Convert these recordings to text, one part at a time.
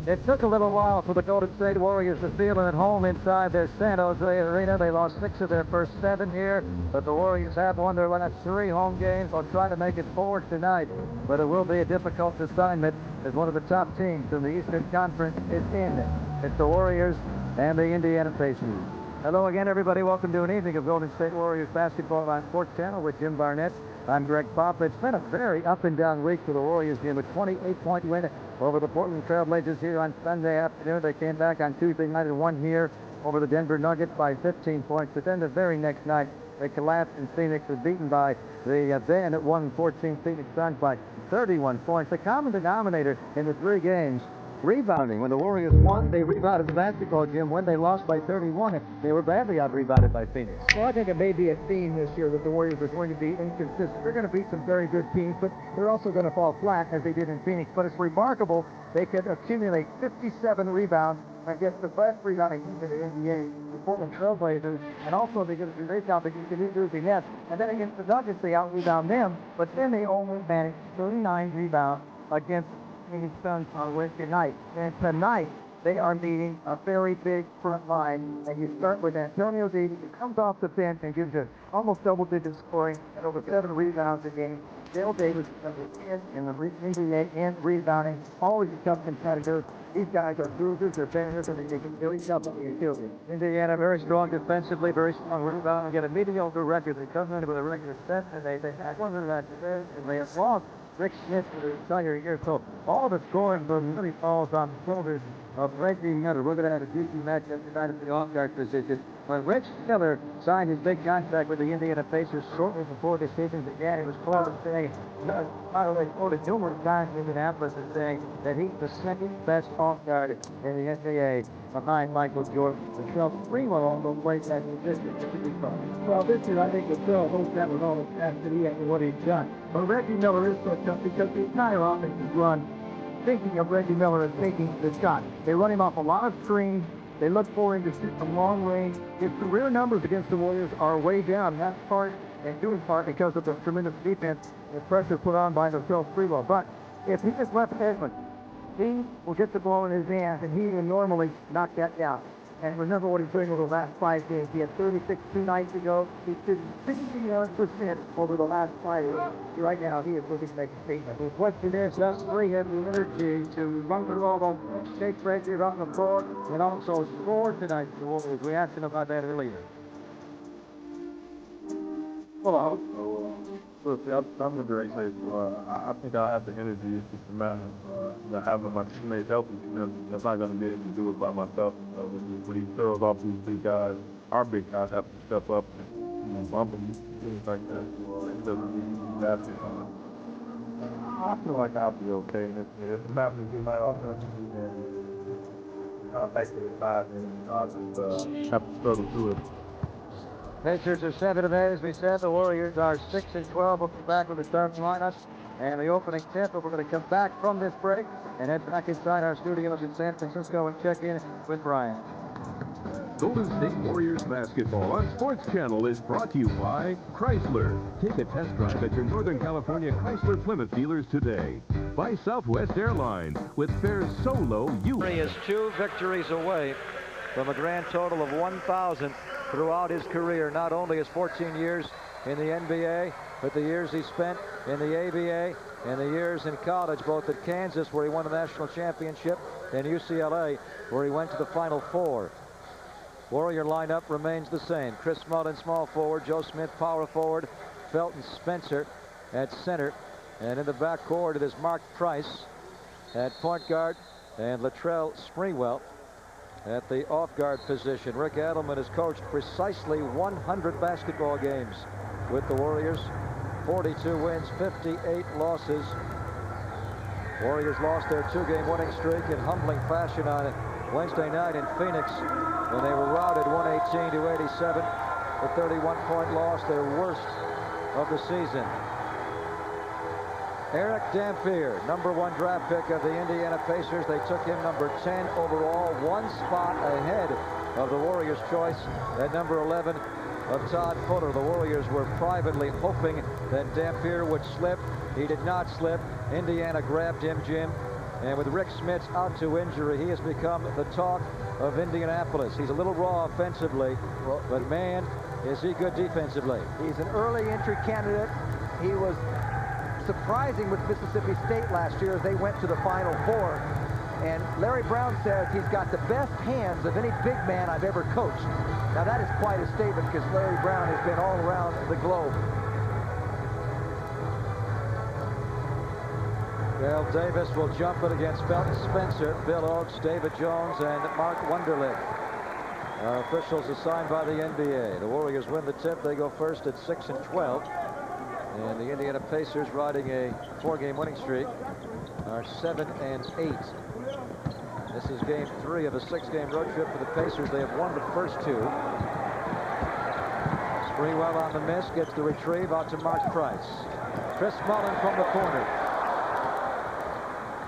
It took a little while for the Golden State Warriors to feel it at home inside their San Jose arena. They lost 6 of their first 7 here, but the Warriors have won their last 3 home games. They'll try to make it 4 tonight, but it will be a difficult assignment as one of the top teams in the Eastern Conference is in. It's the Warriors and the Indiana Pacers. Hello again, everybody. Welcome to an evening of Golden State Warriors basketball on Sports Channel with Jim Barnett. I'm Greg Pop. It's been a very up-and-down week for the Warriors, Jim. A 28-point win over the Portland Trail Blazers here on Sunday afternoon. They came back on Tuesday night and won here over the Denver Nuggets by 15 points. But then the very next night, they collapsed in Phoenix, was beaten by the then at 1-14 Phoenix Suns by 31 points. The common denominator in the 3 games, rebounding. When the Warriors won, they rebounded the basketball, Jim. When they lost by 31, they were badly out-rebounded by Phoenix. Well, I think it may be a theme this year that the Warriors are going to be inconsistent. They're going to beat some very good teams, but they're also going to fall flat as they did in Phoenix. But it's remarkable they could accumulate 57 rebounds against the best rebounding team in the NBA, the Portland Trail Blazers, and also they get a rebound against the New Jersey Nets. And then against the Nuggets, they out-rebound them, but then they only managed 39 rebounds against Phoenix Suns on Wednesday night. And tonight, they are meeting a very big front line. And you start with Antonio Davis, who comes off the bench and gives you almost double-digit scoring and over 7 rebounds a game. Dale Davis is number 10 in the NBA and rebounding. Always a tough competitor. These guys are bruisers, they're bangers, and they can really tough on the utility. Indiana very strong defensively, very strong rebounding. Get a mediocre record. They come in with a regular set, and they had one of that defense, and they have lost Rick Smith for the entire year. So all the scoring really falls on the shoulders of Reggie Miller. We're going to have a juicy matchup tonight at the off-guard position. When Rich Miller signed his big contract with the Indiana Pacers shortly before the season began, he was quoted saying, by the way, quoted numerous times in Indianapolis as saying that he's the second best off-guard in the NBA behind Michael Jordan. The Sprewell also played that position. Well, this year I think the Trail hopes that with all the stats that he had and what he's done. But Reggie Miller is so tough because the entire offense is run thinking of Reggie Miller as taking the shot. They run him off a lot of screens. They look for him to shoot from long range. His career numbers against the Warriors are way down. That's part, and due in part, because of the tremendous defense and pressure put on by the Sprewell. But if he is left-handed, he will get the ball in his hands, and he will normally knock that down. And remember what he's doing over the last 5 games. He had 36 2 nights ago. He's shooting 61% over the last 5 games. Right now, he is looking to make a statement. The question is, does Sprewell have the energy to run the ball, take pressure on the floor, and also score tonight for the Warriors? We asked him about that earlier. Well, I'm very excited. I think I have the energy. It's just a matter of having my teammates help me. That's not going to be able to do it by myself. When he throws off these big guys, our big guys have to step up and bump them, things like that. It doesn't need basket. I feel like I'll be okay. And if it happens to be my offense, then I'll take it at 5 and I'll just have to struggle through it. Pacers are 7-8, as we said. The Warriors are 6-12. We'll come back with the starting lineup and the opening tip. But we're going to come back from this break and head back inside our studios in San Francisco and check in with Brian. Golden State Warriors basketball on Sports Channel is brought to you by Chrysler. Take a test drive at your Northern California Chrysler Plymouth dealers today. By Southwest Airlines, with fares so low you... He is 2 victories away from a grand total of 1,000 throughout his career, not only his 14 years in the NBA, but the years he spent in the ABA and the years in college, both at Kansas, where he won the national championship, and UCLA, where he went to the Final Four. Warrior lineup remains the same. Chris Mullin, small forward. Joe Smith, power forward. Felton Spencer at center. And in the backcourt, it is Mark Price at point guard and Latrell Sprewell at the off-guard position. Rick Adelman has coached precisely 100 basketball games with the Warriors. 42 wins, 58 losses. Warriors lost their 2-game winning streak in humbling fashion on Wednesday night in Phoenix when they were routed 118-87. A 31-point loss, their worst of the season. Eric Dampier, #1 draft pick of the Indiana Pacers. They took him number 10 overall, 1 spot ahead of the Warriors' choice at number 11 of Todd Fuller. The Warriors were privately hoping that Dampier would slip. He did not slip. Indiana grabbed him, Jim, And with Rick Smits out to injury, he has become the talk of Indianapolis. He's a little raw offensively, but man, is he good defensively. He's an early entry candidate. He was surprising with Mississippi State last year as they went to the Final Four. And Larry Brown says he's got the best hands of any big man I've ever coached. Now that is quite a statement because Larry Brown has been all around the globe. Dale Davis will jump it against Belton Spencer, Bill Oakes, David Jones, and Mark Wunderlich. Our officials assigned by the NBA. The Warriors win the tip. They go first at 6-12. And the Indiana Pacers, riding a 4-game winning streak, are 7-8. This is game 3 of a 6-game road trip for the Pacers. They have won the first 2. Sprewell on the miss, gets the retrieve out to Mark Price. Chris Mullin from the corner.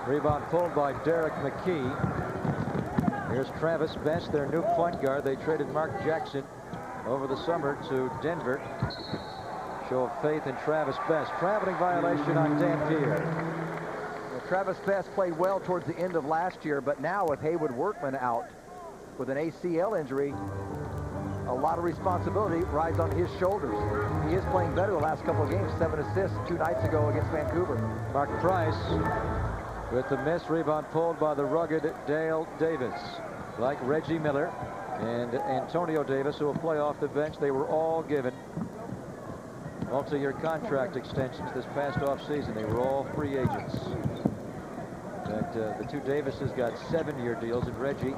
Rebound pulled by Derek McKee. Here's Travis Best, their new point guard. They traded Mark Jackson over the summer to Denver. Show of faith in Travis Best. Traveling violation on Dampier. Well, Travis Best played well towards the end of last year, but now with Haywood Workman out with an ACL injury, a lot of responsibility rides on his shoulders. He is playing better the last couple of games. 7 assists 2 nights ago against Vancouver. Mark Price with the miss. Rebound pulled by the rugged Dale Davis. Like Reggie Miller and Antonio Davis, who will play off the bench, they were all given multi-year contract extensions this past offseason. They were all free agents. In fact, the 2 Davises got 7-year deals, and Reggie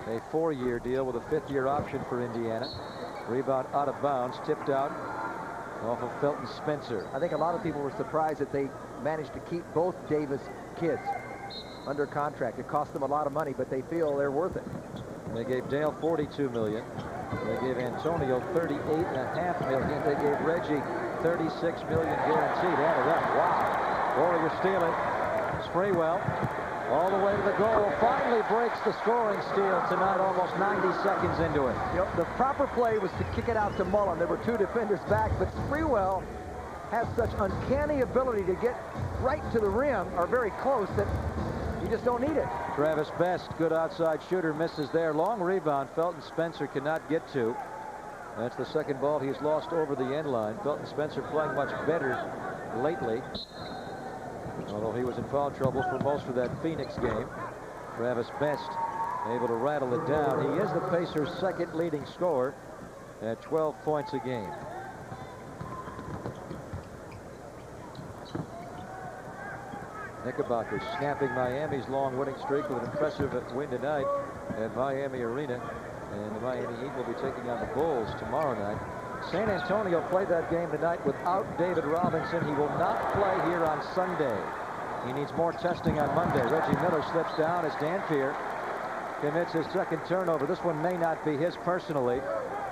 a 4-year deal with a 5th-year option for Indiana. Rebound out of bounds, tipped out off of Felton Spencer. I think a lot of people were surprised that they managed to keep both Davis kids under contract. It cost them a lot of money, but they feel they're worth it. They gave Dale $42 million. They gave Antonio $38.5 million. They gave Reggie $36 million guaranteed. Added up. Wow. Warriors steal it. Sprewell all the way to the goal. Finally breaks the scoring steal tonight, almost 90 seconds into it. Yep, the proper play was to kick it out to Mullin. There were 2 defenders back, but Sprewell has such uncanny ability to get right to the rim, or very close, that you just don't need it. Travis Best, good outside shooter, misses there. Long rebound, Felton Spencer cannot get to. That's the second ball he's lost over the end line. Felton Spencer playing much better lately, although he was in foul trouble for most of that Phoenix game. Travis Best able to rattle it down. He is the Pacers' second leading scorer at 12 points a game. Knickerbockers snapping Miami's long winning streak with an impressive win tonight at Miami Arena. And the Miami Heat will be taking on the Bulls tomorrow night. San Antonio played that game tonight without David Robinson. He will not play here on Sunday. He needs more testing on Monday. Reggie Miller slips down as Dampier commits his second turnover. This one may not be his personally,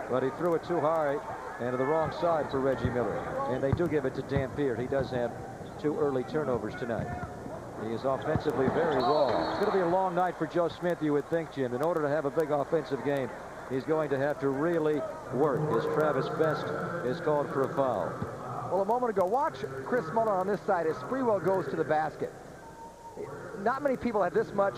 but he threw it too high and to the wrong side for Reggie Miller. And they do give it to Dampier. He does have 2 early turnovers tonight. He is offensively very raw. It's going to be a long night for Joe Smith, you would think, Jim. In order to have a big offensive game, he's going to have to really work as Travis Best is called for a foul. Well, a moment ago, watch Chris Mullin on this side as Sprewell goes to the basket. Not many people have this much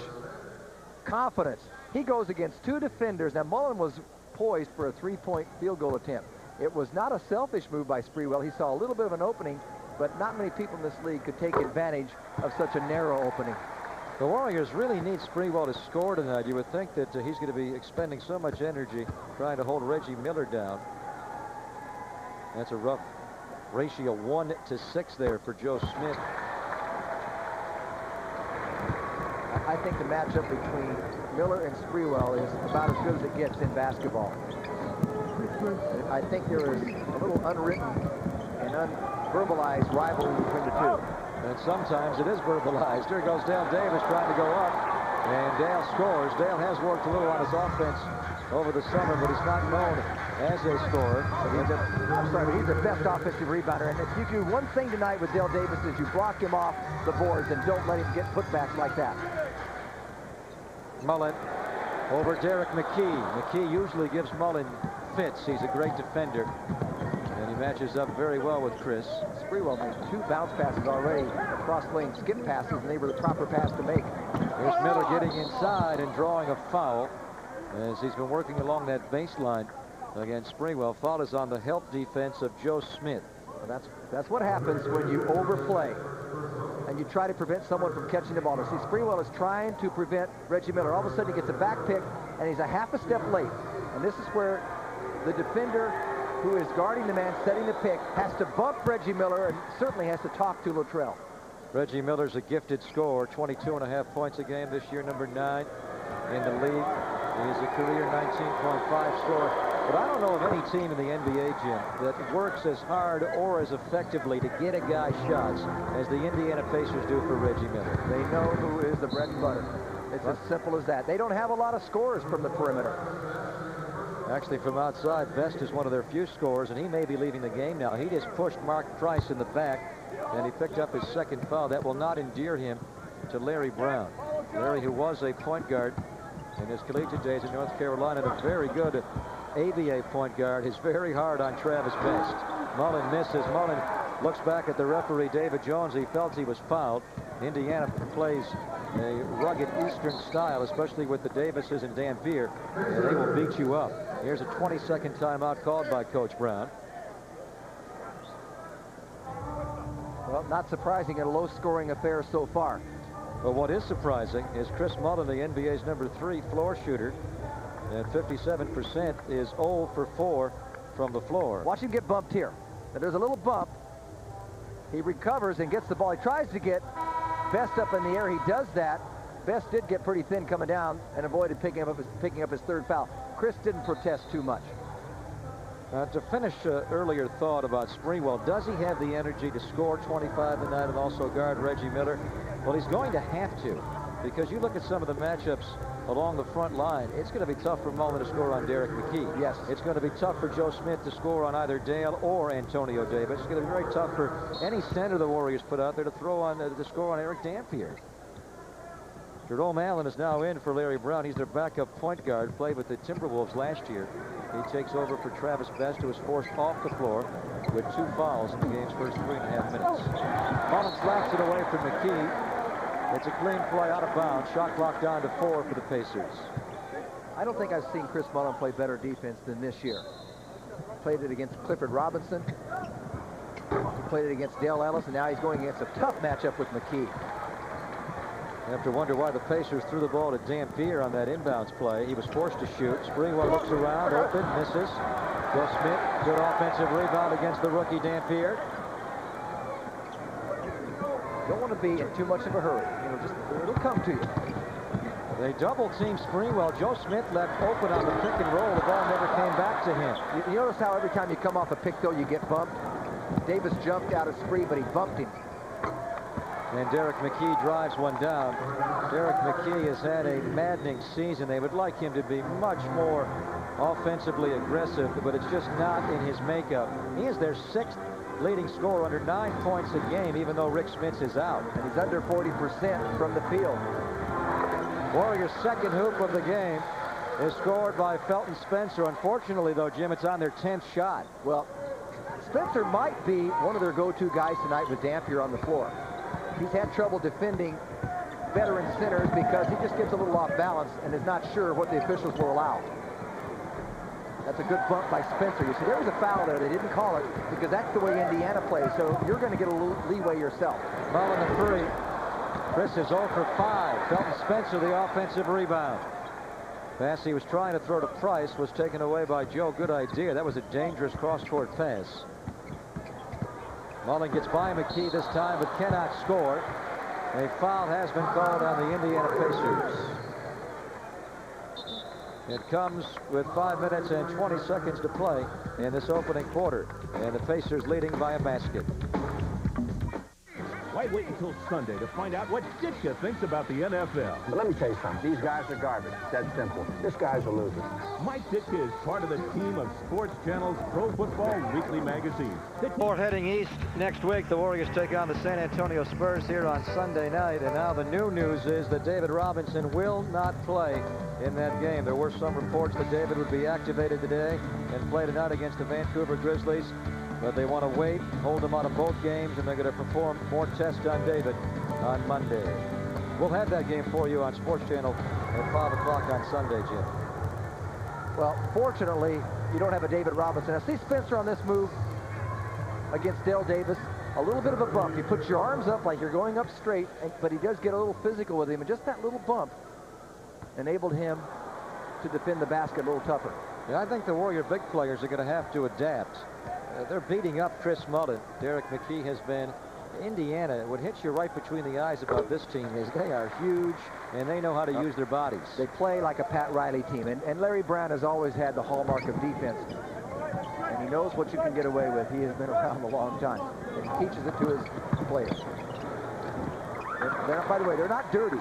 confidence. He goes against 2 defenders. Now, Mullin was poised for a 3-point field goal attempt. It was not a selfish move by Sprewell. He saw a little bit of an opening, but not many people in this league could take advantage of such a narrow opening. The Warriors really need Sprewell to score tonight. You would think that he's going to be expending so much energy trying to hold Reggie Miller down. That's a rough ratio, 1-6 there for Joe Smith. I think the matchup between Miller and Sprewell is about as good as it gets in basketball. I think there is a little unwritten and unverbalized rivalry between the 2. And sometimes it is verbalized. Here goes Dale Davis trying to go up, and Dale scores. Dale has worked a little on his offense over the summer, but he's not known as a scorer. I'm sorry, but he's the best offensive rebounder. And if you do one thing tonight with Dale Davis is you block him off the boards and don't let him get putbacks like that. Mullin over Derek McKee. McKee usually gives Mullin fits. He's a great defender. And He matches up very well with Chris. Sprewell made 2 bounce passes already, across lane skip passes, and they were the proper pass to make. Here's Miller getting inside and drawing a foul as he's been working along that baseline against Sprewell. Foul is on the help defense of Joe Smith. Well, that's what happens when you overplay and you try to prevent someone from catching the ball. Now, see, Sprewell is trying to prevent Reggie Miller. All of a sudden, he gets a back pick, and he's a half a step late. And this is where the defender who is guarding the man setting the pick has to bump Reggie Miller and certainly has to talk to Luttrell. Reggie Miller's a gifted scorer, 22.5 points a game this year, number 9 in the league. He is a career 19.5 scorer. But I don't know of any team in the NBA, Jim, that works as hard or as effectively to get a guy shots as the Indiana Pacers do for Reggie Miller. They know who is the bread and butter. It's as simple as that. They don't have a lot of scorers from the perimeter. Actually, from outside, Best is one of their few scorers, and he may be leaving the game now. He just pushed Mark Price in the back, and he picked up his second foul. That will not endear him to Larry Brown. Larry, who was a point guard in his collegiate days in North Carolina, and a very good ABA point guard, is very hard on Travis Best. Mullen misses. Mullen looks back at the referee, David Jones. He felt he was fouled. Indiana plays a rugged Eastern style, especially with the Davises and Dampier. They will beat you up. Here's a 20-second timeout called by Coach Brown. Well, not surprising in a low-scoring affair so far. But what is surprising is Chris Mullen, the NBA's #3 floor shooter, at 57%, is 0 for 4 from the floor. Watch him get bumped here. Now, there's a little bump. He recovers and gets the ball. He tries to get Best up in the air. He does that. Best did get pretty thin coming down and avoided picking up his third foul. Chris didn't protest too much. To finish earlier thought about Sprewell, does he have the energy to score 25 tonight and also guard Reggie Miller? Well, he's going to have to, because you look at some of the matchups along the front line. It's going to be tough for Mullen to score on Derek McKee. Yes. It's going to be tough for Joe Smith to score on either Dale or Antonio Davis. It's going to be very tough for any center the Warriors put out there to throw on to score on Eric Dampier. Jerome Allen is now in for Larry Brown. He's their backup point guard, played with the Timberwolves last year. He takes over for Travis Best, who was forced off the floor with 2 fouls in the game's first 3.5 minutes. Mullen slaps it away from McKee. It's a clean play out of bounds. Shot clock down to 4 for the Pacers. I don't think I've seen Chris Mullen play better defense than this year. Played it against Clifford Robinson. He played it against Dale Ellis, and now he's going against a tough matchup with McKee. You have to wonder why the Pacers threw the ball to Dampier on that inbounds play. He was forced to shoot. Sprewell looks around, open, misses. Joe Smith, good offensive rebound against the rookie Dampier. Don't want to be in too much of a hurry. You know, just it'll come to you. They double team Sprewell. Joe Smith left open on the pick and roll. The ball never came back to him. You notice how every time you come off a pick, though, you get bumped? Davis jumped out of Spree, but he bumped him. And Derek McKee drives one down. Derek McKee has had a maddening season. They would like him to be much more offensively aggressive, but it's just not in his makeup. He is their 6th leading scorer, under 9 points a game, even though Rick Smits is out. And he's under 40% from the field. Warriors' second hoop of the game is scored by Felton Spencer. Unfortunately, though, Jim, it's on their 10th shot. Well, Spencer might be one of their go-to guys tonight with Dampier on the floor. He's had trouble defending veteran centers because he just gets a little off balance and is not sure what the officials will allow. That's a good bump by Spencer. You see, there was a foul there. They didn't call it because that's the way Indiana plays, so you're going to get a little leeway yourself. Mullen the 3. Chris is 0 for 5. Felton Spencer, the offensive rebound. Pass he was trying to throw to Price was taken away by Joe. Good idea. That was a dangerous cross-court pass. Mullen gets by McKee this time, but cannot score. A foul has been called on the Indiana Pacers. It comes with 5 minutes and 20 seconds to play in this opening quarter, and the Pacers leading by a basket. Why wait until Sunday to find out what Ditka thinks about the NFL? But let me tell you something. These guys are garbage. That's simple. This guy's a loser. Mike Ditka is part of the team of Sports Channel's Pro Football Weekly magazine. Before heading east next week, the Warriors take on the San Antonio Spurs here on Sunday night, and now the new news is that David Robinson will not play in that game. There were some reports that David would be activated today and play tonight against the Vancouver Grizzlies. but they want to wait, hold him out of both games, and they're going to perform more tests on David on Monday. We'll have that game for you on Sports Channel at 5 o'clock on Sunday, Jim. Well, fortunately, you don't have a David Robinson. Now, see Spencer on this move against Dale Davis. A little bit of a bump. You put your arms up like you're going up straight, but he does get a little physical with him, and just that little bump enabled him to defend the basket a little tougher. Yeah, I think the Warrior big players are going to have to adapt. They're beating up Chris Mullen. Derek McKee has been. Indiana, what hits you right between the eyes about this team is they are huge, and they know how to use their bodies. They play like a Pat Riley team, and Larry Brown has always had the hallmark of defense. And he knows what you can get away with. He has been around a long time, and he teaches it to his players. By the way, they're not dirty.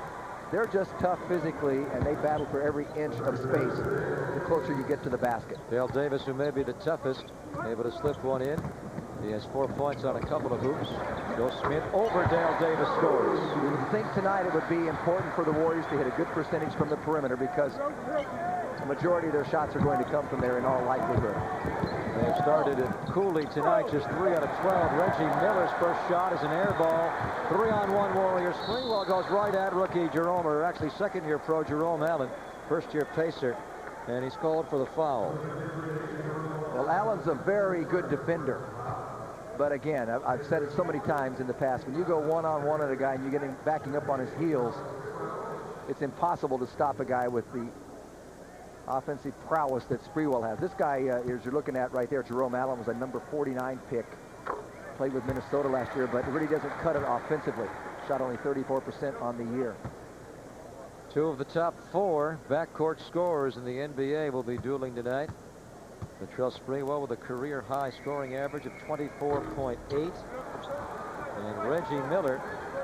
They're just tough physically, and they battle for every inch of space the closer you get to the basket. Dale Davis, who may be the toughest, able to slip one in. He has 4 points on a couple of hoops. Joe Smith over Dale Davis scores. You would think tonight it would be important for the Warriors to hit a good percentage from the perimeter, because the majority of their shots are going to come from there in all likelihood. They have started it coolly tonight, just 3 out of 12. Reggie Miller's first shot is an air ball. 3-on-1 Warriors. Sprewell goes right at rookie Jerome, or actually second-year pro Jerome Allen, first-year Pacer, and he's called for the foul. Well, Allen's a very good defender. But again, I've said it so many times in the past, when you go one-on-one at a guy and you get him backing up on his heels, it's impossible to stop a guy with the offensive prowess that Sprewell has. This guy, as you're looking at right there, Jerome Allen, was a number 49 pick. Played with Minnesota last year, but really doesn't cut it offensively. Shot only 34% on the year. 2 of the top 4 backcourt scorers in the NBA will be dueling tonight. Latrell Sprewell with a career-high scoring average of 24.8. And Reggie Miller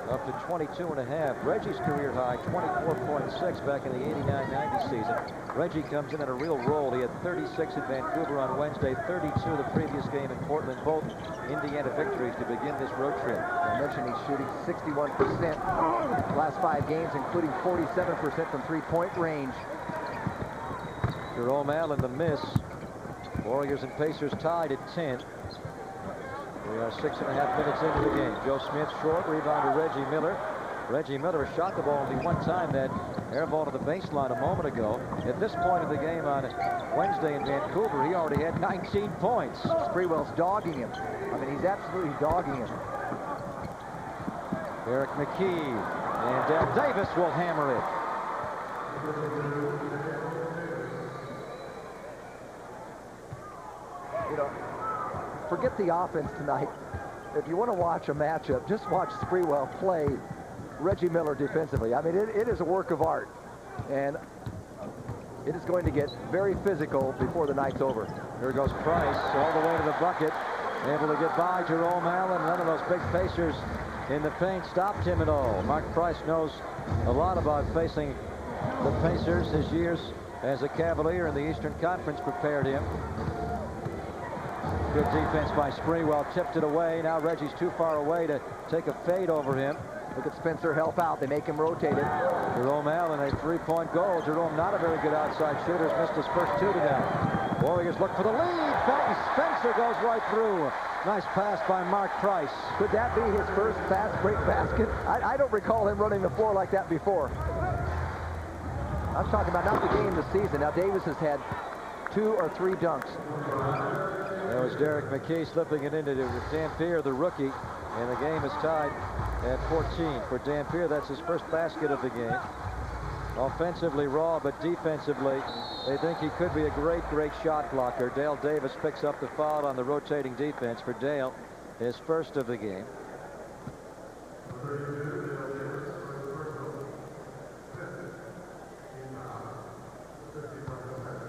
up to 22.5. Reggie's career high, 24.6 back in the 89-90 season. Reggie comes in a real roll. He had 36 in Vancouver on Wednesday, 32 the previous game in Portland, both Indiana victories to begin this road trip. I mentioned he's shooting 61% last 5 games, including 47% from three-point range. Jerome Allen the miss. Warriors and Pacers tied at 10. We are 6.5 minutes into the game. Joe Smith short, rebound to Reggie Miller. Reggie Miller shot the ball only one time, that air ball to the baseline a moment ago. At this point of the game on Wednesday in Vancouver, he already had 19 points. Sprewell's dogging him. I mean, he's absolutely dogging him. Derek McKee, and Dale Davis will hammer it. You know, forget the offense tonight. If you want to watch a matchup, just watch Sprewell play Reggie Miller defensively. I mean, it is a work of art, and it is going to get very physical before the night's over. Here goes Price all the way to the bucket, able to get by Jerome Allen. None of those big Pacers in the paint stopped him at all. Mark Price knows a lot about facing the Pacers. His years as a Cavalier in the Eastern Conference prepared him. Good defense by Sprewell, tipped it away. Now Reggie's too far away to take a fade over him. Look at Spencer help out. They make him rotate it. Jerome Allen, a 3-point goal. Jerome, not a very good outside shooter, has missed his first 2 tonight. Warriors look for the lead. Felton Spencer goes right through. Nice pass by Mark Price. Could that be his first fast break basket? I don't recall him running the floor like that before. I'm talking about not the game, the season. Now Davis has had 2 or 3 dunks. There was Derek McKee slipping it into Dampier, the rookie, and the game is tied at 14. For Dampier, that's his first basket of the game. Offensively raw, but defensively, they think he could be a great, great shot blocker. Dale Davis picks up the foul on the rotating defense for Dale, his first of the game.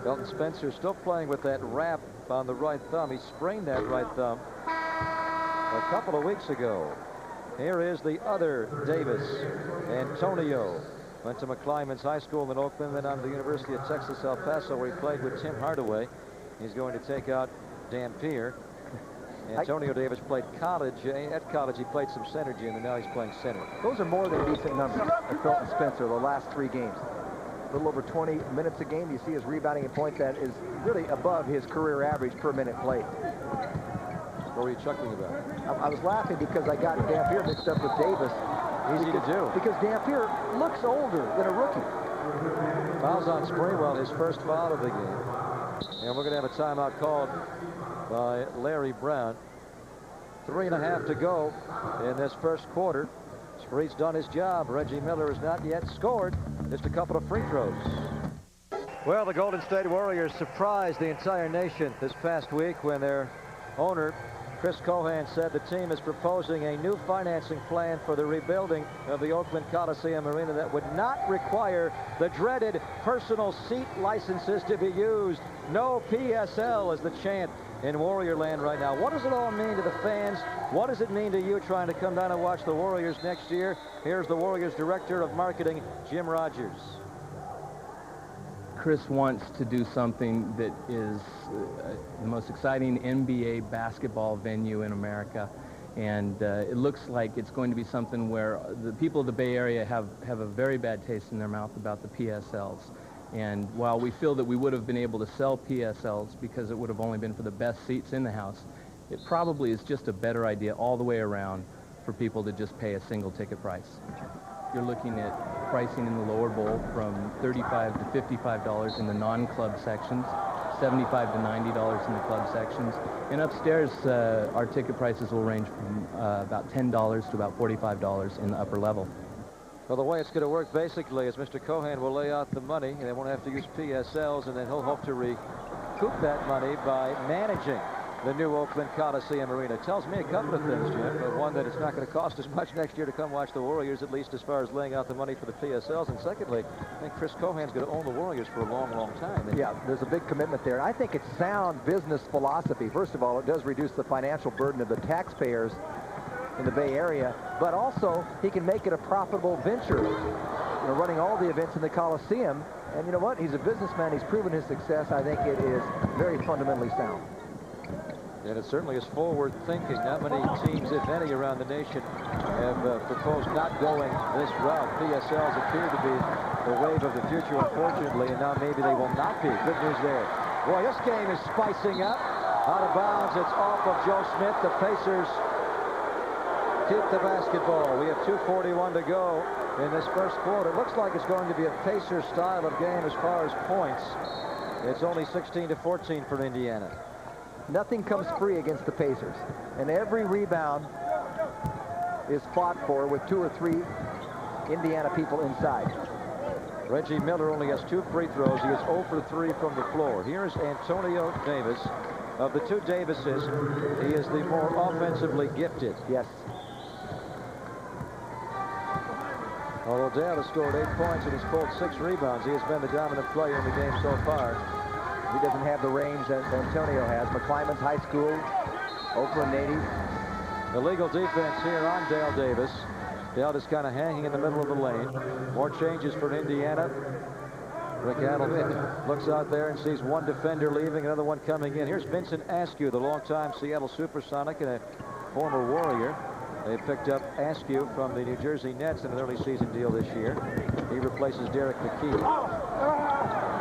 Felton Spencer still playing with that wrap on the right thumb. He sprained that right thumb a couple of weeks ago. Here is the other Davis, Antonio. Went to McClymonds High School in Oakland, then on to the University of Texas, El Paso, where he played with Tim Hardaway. He's going to take out Dampier. Antonio Davis played college. At college, he played some center, Jim, and now he's playing center. Those are more than decent numbers of Felton Spencer the last 3 games. A little over 20 minutes a game. You see his rebounding a point that is really above his career average per minute played. What were you chuckling about? I was laughing because I got Dampier mixed up with Davis. Easy to do. Because Dampier looks older than a rookie. Fouls on Sprewell, his first foul of the game. And we're going to have a timeout called by Larry Brown. 3.5 to go in this first quarter. Spree's done his job. Reggie Miller has not yet scored. Just a couple of free throws. Well, the Golden State Warriors surprised the entire nation this past week when their owner, Chris Cohan, said the team is proposing a new financing plan for the rebuilding of the Oakland Coliseum Arena that would not require the dreaded personal seat licenses to be used. No PSL is the chant in Warrior land right now. What does it all mean to the fans? What does it mean to you trying to come down and watch the Warriors next year? Here's the Warriors Director of Marketing, Jim Rogers. Chris wants to do something that is the most exciting NBA basketball venue in America, and it looks like it's going to be something where the people of the Bay Area have a very bad taste in their mouth about the PSLs. And while we feel that we would have been able to sell PSLs because it would have only been for the best seats in the house, it probably is just a better idea all the way around for people to just pay a single ticket price. You're looking at pricing in the lower bowl from $35 to $55 in the non-club sections, $75 to $90 in the club sections. And upstairs, our ticket prices will range from about $10 to about $45 in the upper level. Well, the way it's going to work basically is Mr. Cohan will lay out the money, and they won't have to use PSLs, and then he'll hope to recoup that money by managing the new Oakland Coliseum Arena. It tells me a couple of things, Jim. One, that it's not going to cost as much next year to come watch the Warriors, at least as far as laying out the money for the PSLs. And secondly, I think Chris Cohan's going to own the Warriors for a long, long time. Yeah, there's a big commitment there. I think it's sound business philosophy. First of all, it does reduce the financial burden of the taxpayers in the Bay Area, but also he can make it a profitable venture, you know, running all the events in the Coliseum. And you know what? He's a businessman. He's proven his success. I think it is very fundamentally sound. And it certainly is forward thinking. Not many teams, if any, around the nation have proposed not going this route. PSLs appear to be the wave of the future, unfortunately, and now maybe they will not be. Good news there. Boy, this game is spicing up. Out of bounds, it's off of Joe Smith. The Pacers keep the basketball. We have 2:41 to go in this first quarter. It looks like it's going to be a Pacers style of game as far as points. It's only 16 to 14 for Indiana. Nothing comes free against the Pacers, and every rebound is fought for with 2 or 3 Indiana people inside. Reggie Miller only has 2 free throws. He is 0 for 3 from the floor. Here's Antonio Davis. Of the 2 Davises, he is the more offensively gifted. Yes. Although Dale has scored 8 points and he's pulled 6 rebounds, he has been the dominant player in the game so far. He doesn't have the range that Antonio has. McClymon's high school, Oakland native. Illegal defense here on Dale Davis. Dale just kind of hanging in the middle of the lane. More changes for Indiana. Rick Adelman looks out there and sees one defender leaving, another one coming in. Here's Vincent Askew, the longtime Seattle Supersonic and a former Warrior. They picked up Askew from the New Jersey Nets in an early season deal this year. He replaces Derek McKee.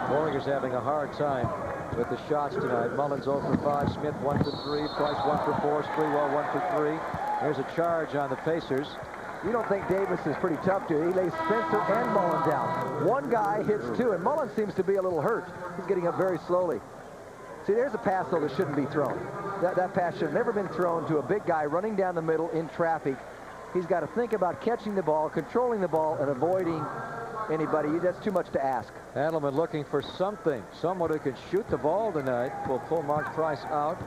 Warriors having a hard time with the shots tonight. Mullins 0 for 5, Smith 1 for 3, Price 1 for 4, Sprewell 1 for 3. Here's a charge on the Pacers. You don't think Davis is pretty tough, do you? He lays Spencer and Mullins down. One guy hits 2, and Mullins seems to be a little hurt. He's getting up very slowly. See, there's a pass, though, that shouldn't be thrown. That pass should have never been thrown to a big guy running down the middle in traffic. He's got to think about catching the ball, controlling the ball, and avoiding anybody. That's too much to ask. Adelman looking for something, someone who can shoot the ball tonight. Will pull Mark Price out.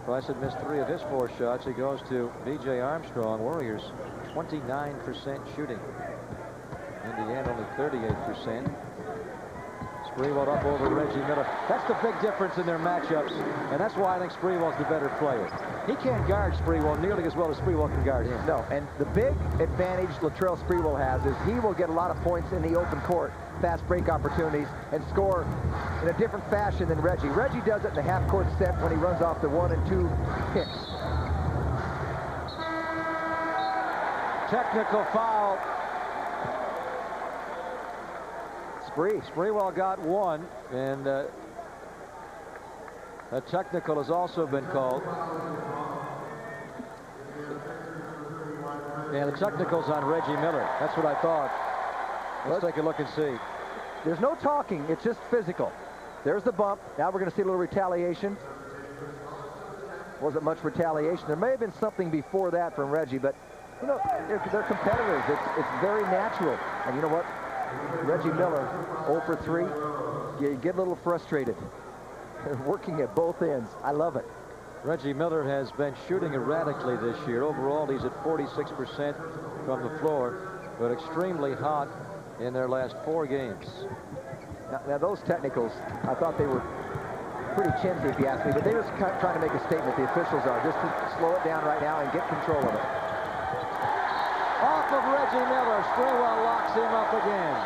Price had missed 3 of his 4 shots. He goes to B.J. Armstrong. Warriors 29% shooting. Indiana only 38%. Sprewell up over Reggie Miller. That's the big difference in their matchups, and that's why I think Sprewell's the better player. He can't guard Sprewell nearly as well as Sprewell can guard him. No, and the big advantage Latrell Sprewell has is he will get a lot of points in the open court, fast break opportunities, and score in a different fashion than Reggie. Reggie does it in the half-court set when he runs off the 1 and 2 picks. Technical foul. Sprewell got 1, and a technical has also been called. Yeah, the technical's on Reggie Miller. That's what I thought. Let's take a look and see. There's no talking. It's just physical. There's the bump. Now we're going to see a little retaliation. Wasn't much retaliation. There may have been something before that from Reggie, but, you know, they're competitors. It's very natural. And you know what? Reggie Miller, 0 for 3. You get a little frustrated. They're working at both ends. I love it. Reggie Miller has been shooting erratically this year. Overall, he's at 46% from the floor, but extremely hot in their last 4 games. Now those technicals, I thought they were pretty chintzy, if you ask me, but they're just trying to make a statement, the officials are, just to slow it down right now and get control of it. Off of Reggie Miller, Sprewell locks him up again.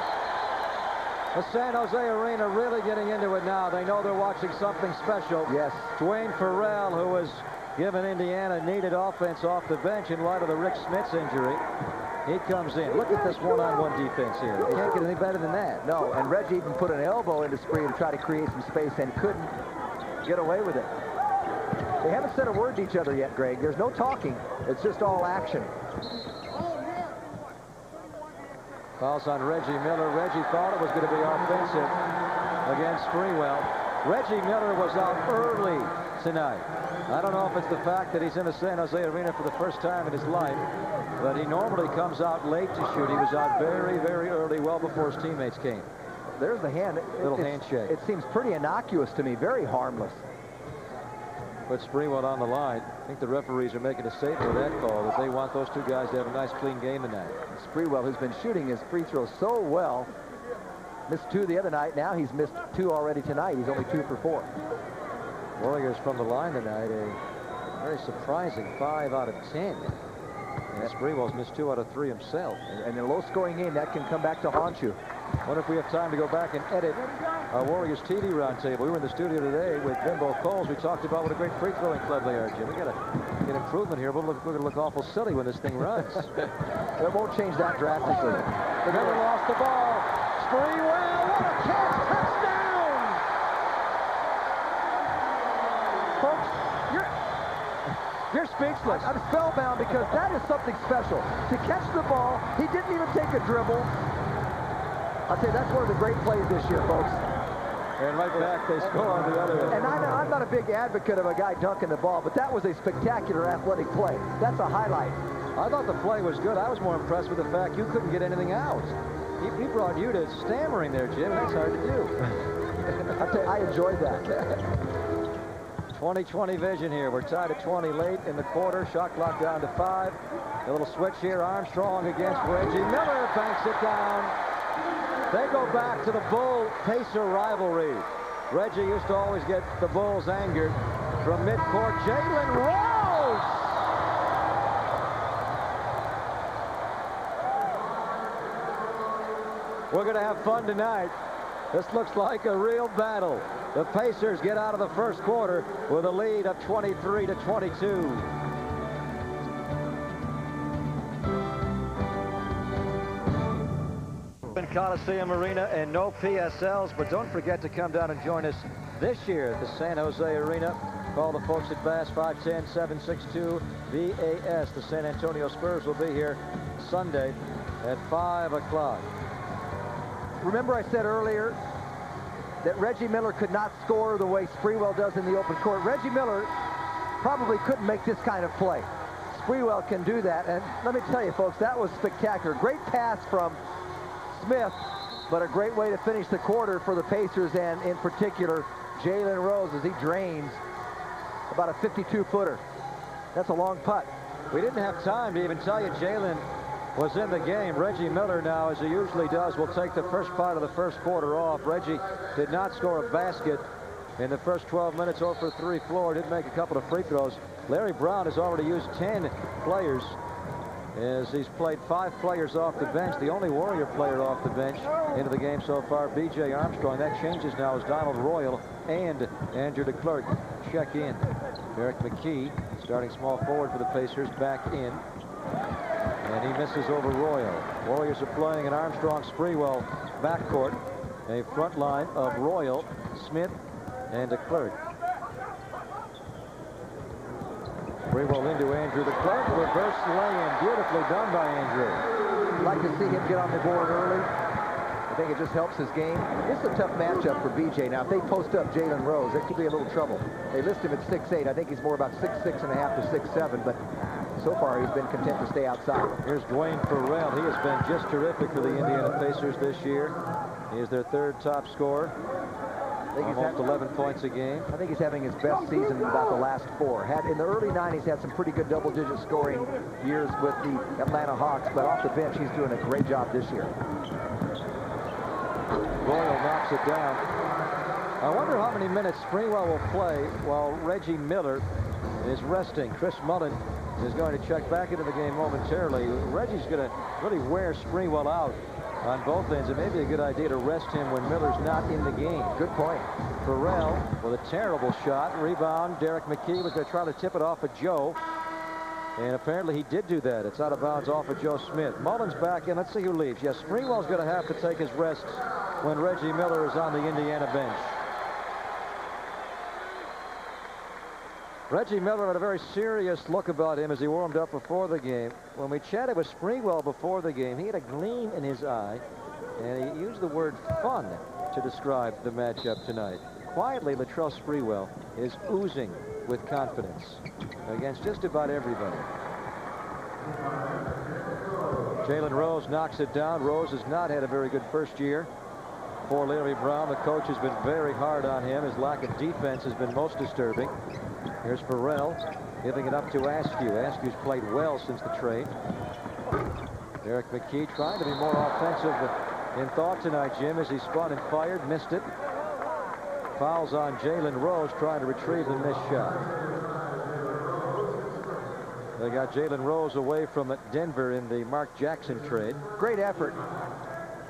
The San Jose Arena really getting into it now. They know they're watching something special. Yes. Dwayne Farrell, who has given Indiana needed offense off the bench in light of the Rick Smits injury. He comes in. Look at this one-on-one defense here. You can't get any better than that. No, and Reggie even put an elbow into Spree to try to create some space and couldn't get away with it. They haven't said a word to each other yet, Greg. There's no talking. It's just all action. Fouls on Reggie Miller. Reggie thought it was going to be offensive against Sprewell. Reggie Miller was out early tonight. I don't know if it's the fact that he's in the San Jose Arena for the first time in his life, but he normally comes out late to shoot. He was out very, very early, well before his teammates came. There's the hand. Little handshake. It seems pretty innocuous to me, very harmless. Put Sprewell on the line. I think the referees are making a statement with that call that they want those two guys to have a nice, clean game tonight. Sprewell, who's been shooting his free throws so well, missed 2 the other night. Now he's missed 2 already tonight. He's only 2 for 4. Warriors from the line tonight, a very surprising 5 out of 10. And Sprewell's missed 2 out of 3 himself. And in a low-scoring game, that can come back to haunt you. Wonder if we have time to go back and edit our Warriors TV roundtable. We were in the studio today with Bimbo Coles. We talked about what a great free throwing club they are, Jim. We got to get improvement here. We're going to look awful silly when this thing runs. It won't change that drastically. Miller lost the ball. Sprewell, what a catch! Touchdown! Folks, you're speechless. I'm spellbound because that is something special. To catch the ball, he didn't even take a dribble. I'll tell you, that's one of the great plays this year, folks. And right back, they score on the other end. And I'm not a big advocate of a guy dunking the ball, but that was a spectacular athletic play. That's a highlight. I thought the play was good. I was more impressed with the fact you couldn't get anything out. He brought you to stammering there, Jim. That's hard to do. I'll tell you, I enjoyed that. 20-20 vision here. We're tied at 20 late in the quarter. Shot clock down to 5. A little switch here. Armstrong against Reggie. Miller banks it down. They go back to the Bull-Pacer rivalry. Reggie used to always get the Bulls angered from midcourt. Jalen Rose! We're going to have fun tonight. This looks like a real battle. The Pacers get out of the first quarter with a lead of 23-22. Coliseum Arena and no PSLs, but don't forget to come down and join us this year at the San Jose Arena. Call the folks at Bass 510-762-VAS. The San Antonio Spurs will be here Sunday at 5 o'clock. Remember I said earlier that Reggie Miller could not score the way Sprewell does in the open court. Reggie Miller probably couldn't make this kind of play. Sprewell can do that, and let me tell you, folks, that was spectacular. Great pass from Smith, but a great way to finish the quarter for the Pacers, and in particular Jalen Rose as he drains about a 52-footer. That's a long putt. We didn't have time to even tell you Jalen was in the game. Reggie Miller now, as he usually does, will take the first part of the first quarter off. Reggie did not score a basket in the first 12 minutes. 0 for 3 floor. Did make a couple of free throws. Larry Brown has already used 10 players as he's played 5 players off the bench. The only Warrior player off the bench into the game so far, B.J. Armstrong. That changes now as Donald Royal and Andrew DeClerc check in. Eric McKee, starting small forward for the Pacers, back in. And he misses over Royal. Warriors are playing an Armstrong-Sprewell backcourt. A front line of Royal, Smith, and DeClerc. Sprewell into Andrew DeClerc. Reverse lay-in. Beautifully done by Andrew. I'd like to see him get on the board early. I think it just helps his game. This is a tough matchup for BJ. Now, if they post up Jalen Rose, it could be a little trouble. They list him at 6'8". I think he's more about 6'6 and a half to 6'7", but so far he's been content to stay outside. Here's Dwayne Farrell. He has been just terrific for the Indiana Pacers this year. He is their third top scorer. I think Almost 11 points a game. I think he's having his best season in about the last 4. In the early 90s, had some pretty good double-digit scoring years with the Atlanta Hawks, but off the bench, he's doing a great job this year. Royal knocks it down. I wonder how many minutes Sprewell will play while Reggie Miller is resting. Chris Mullen is going to check back into the game momentarily. Reggie's going to really wear Sprewell out on both ends. It may be a good idea to rest him when Miller's not in the game. Good point. Farrell with a terrible shot. Rebound. Derek McKee was going to try to tip it off of Joe. And apparently he did do that. It's out of bounds off of Joe Smith. Mullen's back in. Let's see who leaves. Yes, Sprewell's going to have to take his rest when Reggie Miller is on the Indiana bench. Reggie Miller had a very serious look about him as he warmed up before the game. When we chatted with Sprewell before the game, he had a gleam in his eye, and he used the word fun to describe the matchup tonight. Quietly, Latrell Sprewell is oozing with confidence against just about everybody. Jalen Rose knocks it down. Rose has not had a very good first year for Larry Brown. The coach has been very hard on him. His lack of defense has been most disturbing. Here's Farrell giving it up to Askew. Askew's played well since the trade. Derek McKee trying to be more offensive in thought tonight, Jim, as he spun and fired, missed it. Fouls on Jalen Rose trying to retrieve the missed shot. They got Jalen Rose away from Denver in the Mark Jackson trade. Great effort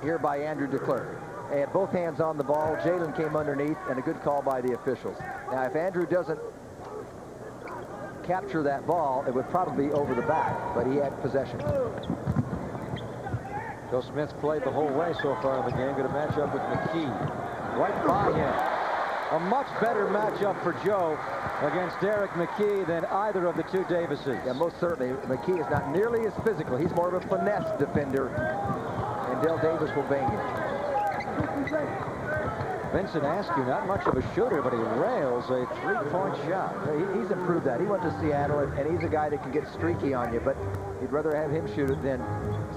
here by Andrew DeClerc. They had both hands on the ball. Jalen came underneath, and a good call by the officials. Now, if Andrew doesn't capture that ball, it would probably be over the back, but he had possession. Joe Smith's played the whole way so far in the game. Going to match up with McKee. Right by him. A much better matchup for Joe against Derek McKee than either of the two Davises. Yeah, most certainly. McKee is not nearly as physical. He's more of a finesse defender, and Dale Davis will bang him. Vincent Askew, not much of a shooter, but he rails a three-point shot. He's improved that. He went to Seattle, and he's a guy that can get streaky on you, but you'd rather have him shoot it than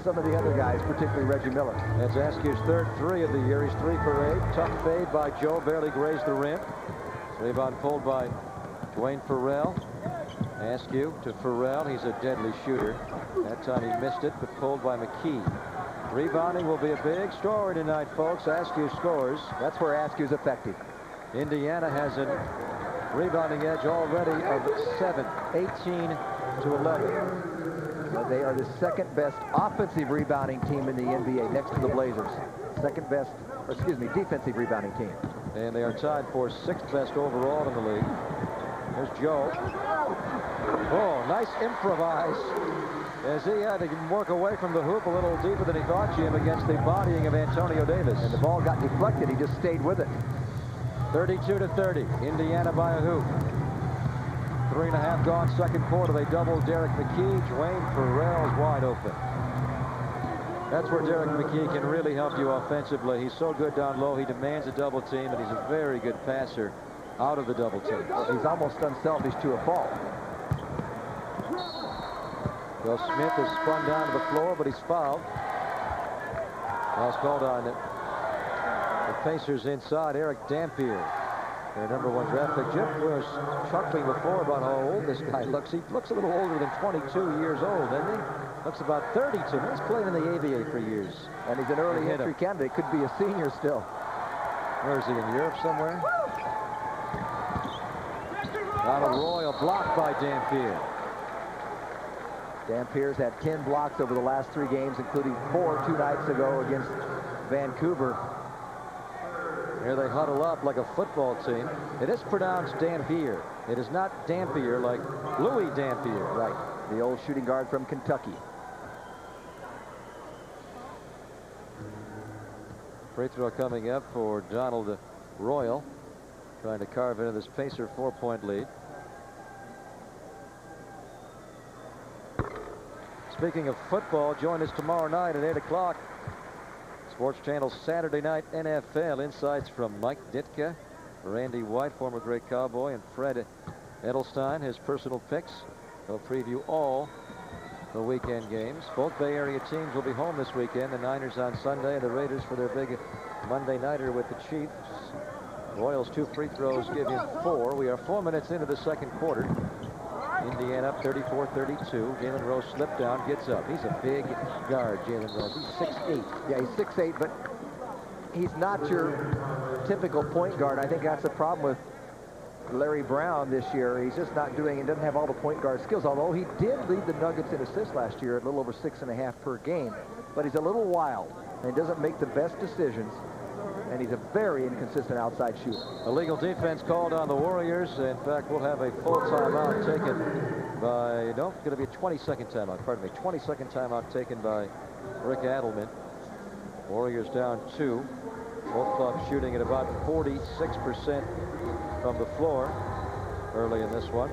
some of the other guys, particularly Reggie Miller. That's Askew's third 3 of the year. He's 3 for 8. Tough fade by Joe, barely grazed the rim. Rebound pulled by Dwayne Farrell. Askew to Farrell. He's a deadly shooter. That time he missed it, but pulled by McKee. Rebounding will be a big story tonight, folks. Askew scores. That's where Askew's effective. Indiana has a rebounding edge already of 7, 18 to 11. They are the second best offensive rebounding team in the NBA, next to the Blazers. Second best, or excuse me, defensive rebounding team. And they are tied for 6th best overall in the league. There's Joe. Oh, nice improvise, as he had to work away from the hoop a little deeper than he thought, Jim, against the bodying of Antonio Davis. And the ball got deflected. He just stayed with it. 32 to 30. Indiana by a hoop. 3.5 gone second quarter. They double Derek McKee. Dwayne Farrell is wide open. That's where Derek McKee can really help you offensively. He's so good down low. He demands a double team, and he's a very good passer out of the double team. He's almost unselfish to a fault. Well, Smith is spun down to the floor, but he's fouled. Foul's called on the Pacers inside. Eric Dampier, their #1 draft pick. Jim was chuckling before about how old this guy looks. He looks a little older than 22 years old, doesn't he? Looks about 32. He's played in the ABA for years. And he's an early entry candidate. Could be a senior still. Where is he, in Europe somewhere? Donald Royal blocked by Dampier. Dampier's had 10 blocks over the last 3 games, including 4 2 nights ago against Vancouver. Here they huddle up like a football team. It is pronounced Dampier. It is not Dampier like Louis Dampier. Right, the old shooting guard from Kentucky. Free throw coming up for Donald Royal, trying to carve into this Pacer 4-point lead. speaking of football, join us tomorrow night at 8 o'clock. Sports Channel's Saturday Night NFL. Insights from Mike Ditka, Randy White, former great Cowboy, and Fred Edelstein, his personal picks. They'll preview all the weekend games. Both Bay Area teams will be home this weekend. The Niners on Sunday, and the Raiders for their big Monday nighter with the Chiefs. Royals 2 free throws give you 4. We are 4 minutes into the second quarter. Indiana up 34-32. Jalen Rose slipped down, gets up. He's a big guard, Jalen Rose. He's 6'8". Yeah, he's 6'8", but he's not your typical point guard. I think that's the problem with Larry Brown this year. He's just not doing, he doesn't have all the point guard skills, although he did lead the Nuggets in assists last year at a little over 6.5 per game. But he's a little wild, and he doesn't make the best decisions. And he's a very inconsistent outside shooter. Illegal defense called on the Warriors. In fact, we'll have a full timeout taken by, no, it's going to be a 20-second timeout, pardon me, 20-second timeout taken by Rick Adelman. Warriors down 2. Both clubs shooting at about 46% from the floor early in this one.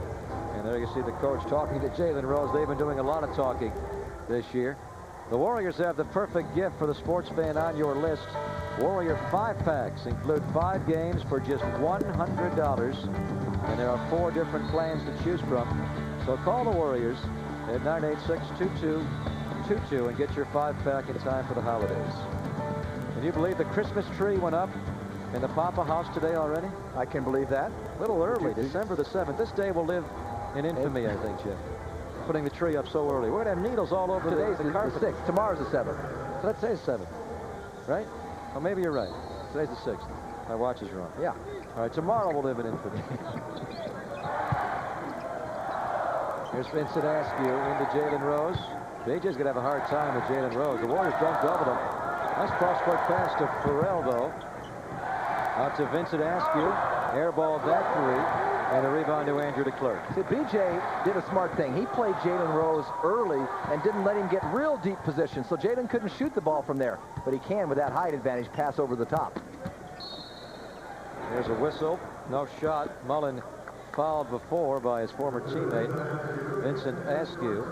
And there you see the coach talking to Jalen Rose. They've been doing a lot of talking this year. The Warriors have the perfect gift for the sports fan on your list. Warrior 5-packs include 5 games for just $100. And there are 4 different plans to choose from. So call the Warriors at 986-2222 and get your 5-pack in time for the holidays. Can you believe the Christmas tree went up in the Papa house today already? I can believe that. A little early, December the 7th. This day will live in infamy, I think, Jim. Putting the tree up so early. We're going to have needles all over Today's the carpet. The 6th. Tomorrow's the 7th. So let's say 7th, right? Oh, maybe you're right. Today's the 6th. My watch is wrong. Yeah. All right, tomorrow will live in infamy. Here's Vincent Askew into Jalen Rose. JJ's going to have a hard time with Jalen Rose. The Warriors don't double him. Nice cross-court pass to Sprewell, though. Out to Vincent Askew. Airballed that 3. And a rebound to Andrew DeClerc. See, BJ did a smart thing. He played Jalen Rose early and didn't let him get real deep position. So Jalen couldn't shoot the ball from there. But he can, with that height advantage, pass over the top. There's a whistle. No shot. Mullen fouled before by his former teammate, Vincent Askew.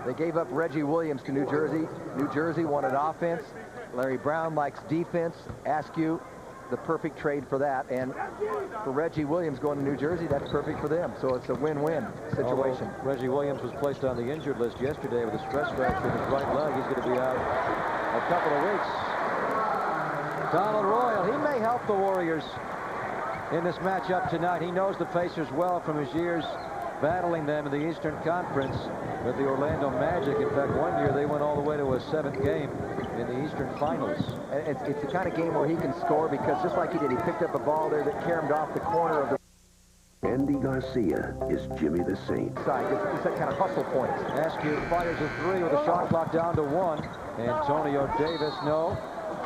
They gave up Reggie Williams to New Jersey. New Jersey wanted offense. Larry Brown likes defense. Askew, the perfect trade for that. And for Reggie Williams going to New Jersey, that's perfect for them. So it's a win-win situation. Although Reggie Williams was placed on the injured list yesterday with a stress fracture in his right leg. He's going to be out a couple of weeks. Donald Royal, he may help the Warriors in this matchup tonight. He knows the Pacers well from his years battling them in the Eastern Conference with the Orlando Magic. In fact, one year they went all the way to a 7th game in the Eastern Finals. And it's the kind of game where he can score, because just like he did, he picked up a ball there that caromed off the corner of the Andy Garcia is Jimmy the Saint. side. It's that kind of hustle points. Askew fires a 3 with a shot clock down to 1. Antonio Davis, no.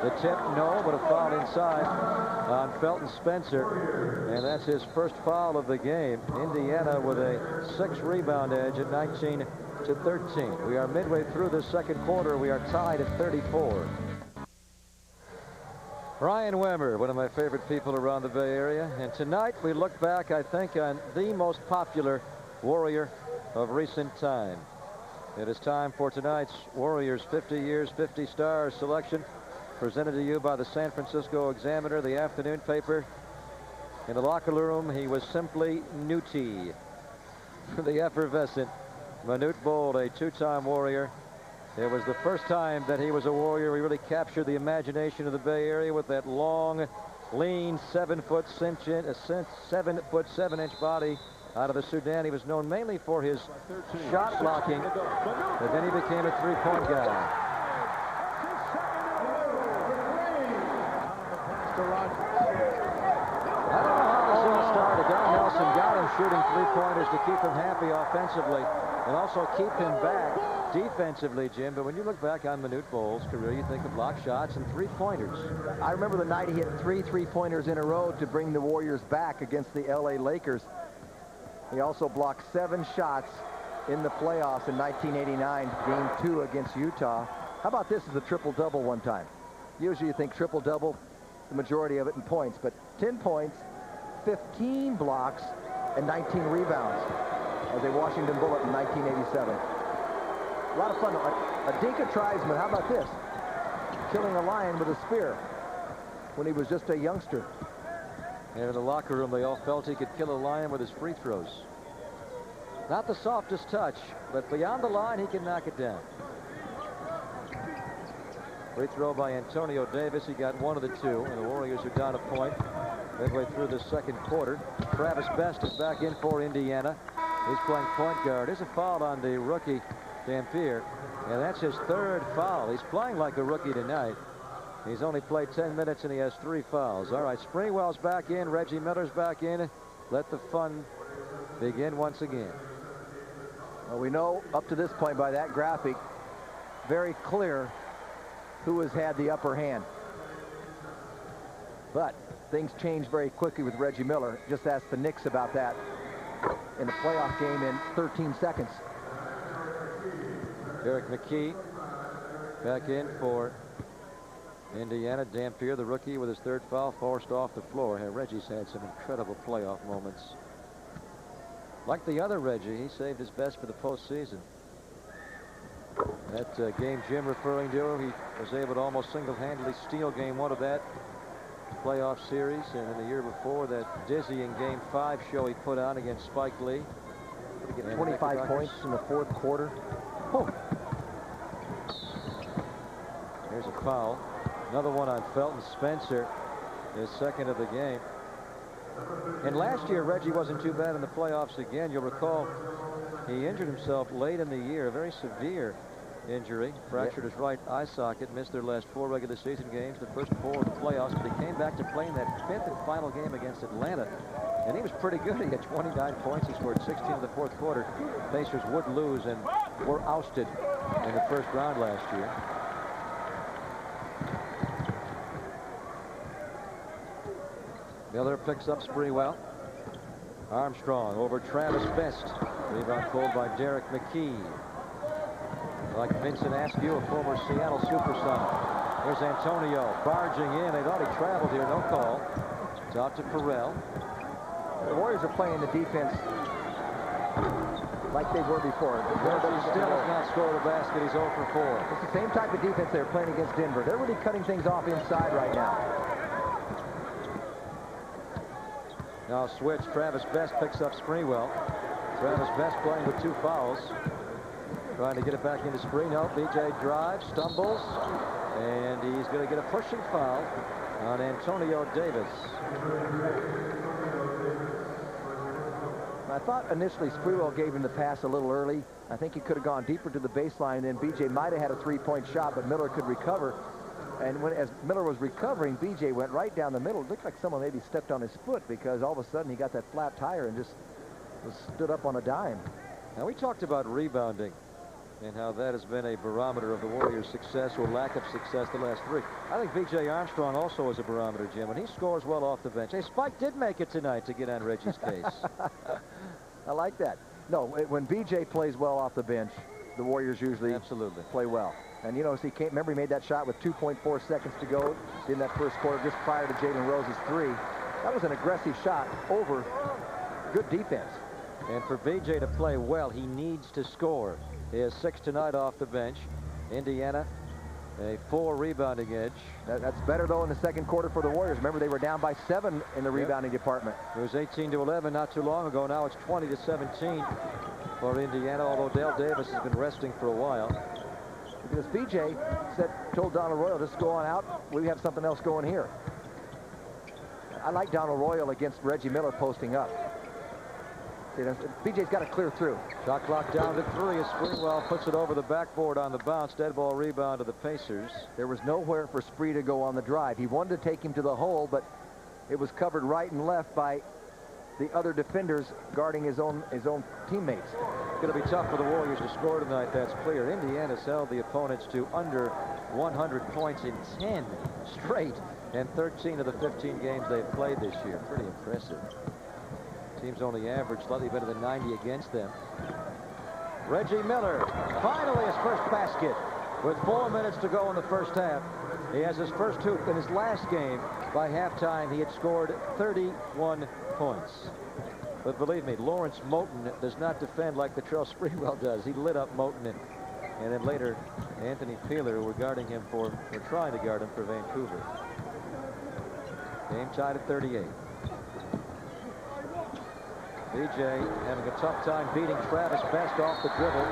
The tip, no, but a foul inside on Felton Spencer. And that's his first foul of the game. Indiana with a 6-rebound edge at 19-13. We are midway through the second quarter. We are tied at 34. Brian Weber, one of my favorite people around the Bay Area. And tonight we look back, I think, on the most popular Warrior of recent time. It is time for tonight's Warriors 50 Years, 50 Stars selection, presented to you by the San Francisco Examiner, the afternoon paper. In the locker room, he was simply Newty. The effervescent Manute Bol, a 2-time Warrior. It was the first time that he was a Warrior. He really captured the imagination of the Bay Area with that long, lean, 7-foot 7-inch body out of the Sudan. He was known mainly for his shot blocking, but then he became a 3-point guy. I don't know how this all started. Don Nelson got him shooting 3-pointers to keep him happy offensively and also keep him back defensively, Jim. But when you look back on Manute Bol's career, you think of block shots and 3-pointers. I remember the night he hit 3 3-pointers in a row to bring the Warriors back against the LA Lakers. He also blocked 7 shots in the playoffs in 1989, game 2 against Utah. How about this as a triple-double one time? Usually you think triple-double, the majority of it in points, but 10 points, 15 blocks, and 19 rebounds as a Washington Bullet in 1987. A lot of fun. A Dinka tribesman, how about this? Killing a lion with a spear when he was just a youngster. And in the locker room, they all felt he could kill a lion with his free throws. Not the softest touch, but beyond the line, he can knock it down. Free throw by Antonio Davis. He got one of the two, and the Warriors are down a point midway through the second quarter. Travis Best is back in for Indiana. He's playing point guard. There's a foul on the rookie, Dampier, and that's his third foul. He's playing like a rookie tonight. He's only played 10 minutes, and he has 3 fouls. All right, Sprewell's back in. Reggie Miller's back in. Let the fun begin once again. Well, we know up to this point by that graphic, very clear who has had the upper hand. But things changed very quickly with Reggie Miller. Just ask the Knicks about that in the playoff game in 13 seconds. Derek McKee back in for Indiana. Dampier, the rookie, with his third foul, forced off the floor. Here, Reggie's had some incredible playoff moments. Like the other Reggie, he saved his best for the postseason. That game Jim referring to, he was able to almost single-handedly steal game 1 of that playoff series. And in the year before, that dizzying game 5 show he put on against Spike Lee. 25 points in the fourth quarter. Oh. Here's a foul. Another one on Felton Spencer, his second of the game. And last year, Reggie wasn't too bad in the playoffs again. You'll recall he injured himself late in the year, a very severe injury. Fractured his right eye socket, missed their last 4 regular season games, the first 4 of the playoffs, but he came back to play in that 5th and final game against Atlanta. And he was pretty good. He had 29 points. He scored 16 in the fourth quarter. Pacers would lose and were ousted in the first round last year. Miller picks up Sprewell. Armstrong over Travis Best. Rebound pulled by Derek McKee. Like Vincent Askew, a former Seattle Supersonic. Here's Antonio barging in. They thought he traveled here. No call. It's out to Perrell. The Warriors are playing the defense like they were before. He still has not scored a basket. He's 0 for 4. It's the same type of defense they're playing against Denver. They're really cutting things off inside right now. Now switch. Travis Best picks up Sprewell. Travis Best playing with 2 fouls. Trying to get it back into Spree. No, BJ drives, stumbles, and he's going to get a pushing foul on Antonio Davis. I thought initially Sprewell gave him the pass a little early. I think he could have gone deeper to the baseline, then BJ might have had a 3-point shot, but Miller could recover. And as Miller was recovering, BJ went right down the middle. It looked like someone maybe stepped on his foot because all of a sudden he got that flat tire and just stood up on a dime. Now, we talked about rebounding and how that has been a barometer of the Warriors' success or lack of success the last 3. I think B.J. Armstrong also is a barometer, Jim, and he scores well off the bench. Hey, Spike did make it tonight to get on Reggie's case. I like that. No, when B.J. plays well off the bench, the Warriors usually play well. And, you know, he came, remember he made that shot with 2.4 seconds to go in that first quarter just prior to Jalen Rose's 3. That was an aggressive shot over good defense. And for B.J. to play well, he needs to score. He has 6 tonight off the bench. Indiana, a 4 rebounding edge. That's better, though, in the second quarter for the Warriors. Remember, they were down by 7 in the rebounding department. It was 18-11 not too long ago. Now it's 20-17 for Indiana, although Dale Davis has been resting for a while. Because B.J. told Donald Royal, just go on out. We have something else going here. I like Donald Royal against Reggie Miller posting up. B.J.'s got to clear through. Shot clock down to 3 as Sprewell puts it over the backboard on the bounce. Dead ball rebound to the Pacers. There was nowhere for Spree to go on the drive. He wanted to take him to the hole, but it was covered right and left by the other defenders guarding his own teammates. It's going to be tough for the Warriors to score tonight, that's clear. Indiana's held the opponents to under 100 points in 10 straight and 13 of the 15 games they've played this year. Pretty impressive. Teams only average slightly better than 90 against them. Reggie Miller, finally his first basket with 4 minutes to go in the first half. He has his first hoop in his last game. By halftime, he had scored 31 points. But believe me, Lawrence Moten does not defend like Latrell Sprewell does. He lit up Moten and then later Anthony Peeler, who were guarding him or trying to guard him for Vancouver. Game tied at 38. VJ having a tough time beating Travis Best off the dribble.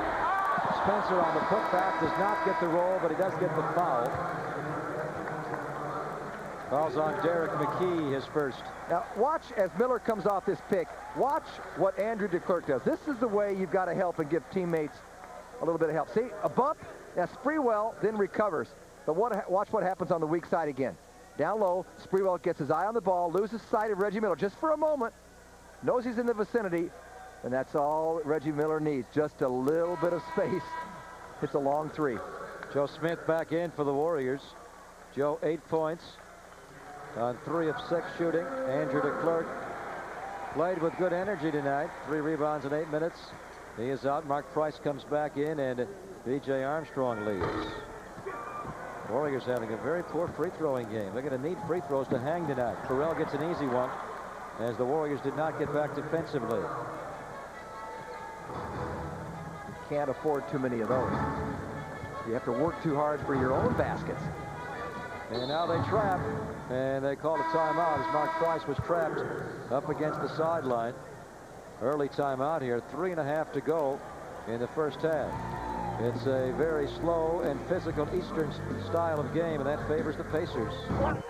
Spencer on the putback does not get the roll, but he does get the foul. Foul's on Derek McKee, his first. Now watch as Miller comes off this pick. Watch what Andrew DeClercq does. This is the way you've got to help and give teammates a little bit of help. See, a bump. Now Sprewell then recovers. But watch what happens on the weak side again. Down low, Sprewell gets his eye on the ball, loses sight of Reggie Miller just for a moment. Knows he's in the vicinity, and that's all Reggie Miller needs. Just a little bit of space. It's a long three. Joe Smith back in for the Warriors. Joe 8 points on 3 of 6 shooting. Andrew DeClercq played with good energy tonight. 3 rebounds in 8 minutes. He is out. Mark Price comes back in, and B.J. Armstrong leads. Warriors having a very poor free throwing game. They're going to need free throws to hang tonight. Farrell gets an easy one, as the Warriors did not get back defensively. Can't afford too many of those. You have to work too hard for your own baskets. And now they trap, and they call a timeout as Mark Price was trapped up against the sideline. Early timeout here, 3.5 to go in the first half. It's a very slow and physical Eastern style of game, and that favors the Pacers.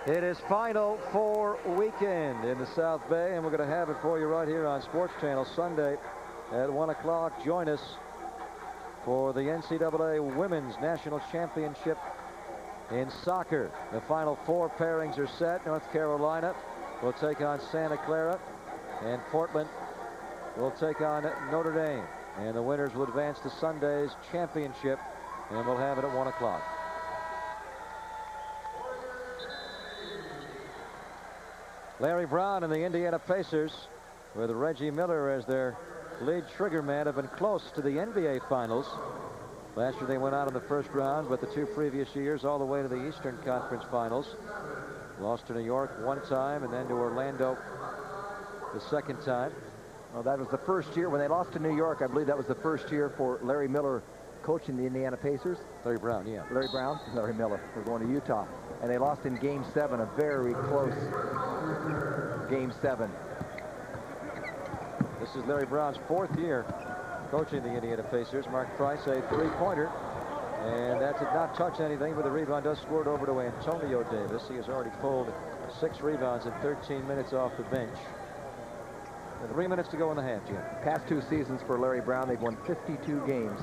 It is Final Four weekend in the South Bay, and we're going to have it for you right here on Sports Channel Sunday at 1 o'clock. Join us for the NCAA Women's National Championship in soccer. The Final Four pairings are set. North Carolina will take on Santa Clara, and Portland will take on Notre Dame. And the winners will advance to Sunday's championship, and we'll have it at 1 o'clock. Larry Brown and the Indiana Pacers, with Reggie Miller as their lead trigger man, have been close to the NBA Finals. Last year they went out in the first round, but the 2 previous years all the way to the Eastern Conference Finals. Lost to New York 1 time, and then to Orlando the 2nd time. Well, that was the first year when they lost to New York. I believe that was the first year for Larry Miller coaching the Indiana Pacers. Larry Brown, yeah. Larry Brown, Larry Miller. We're going to Utah. And they lost in Game 7, a very close Game 7. This is Larry Brown's 4th year coaching the Indiana Pacers. Mark Price, a 3-pointer. And that did not touch anything, but the rebound does squirt over to Antonio Davis. He has already pulled 6 rebounds in 13 minutes off the bench. 3 minutes to go in the half, Jim. Past 2 seasons for Larry Brown, they've won 52 games.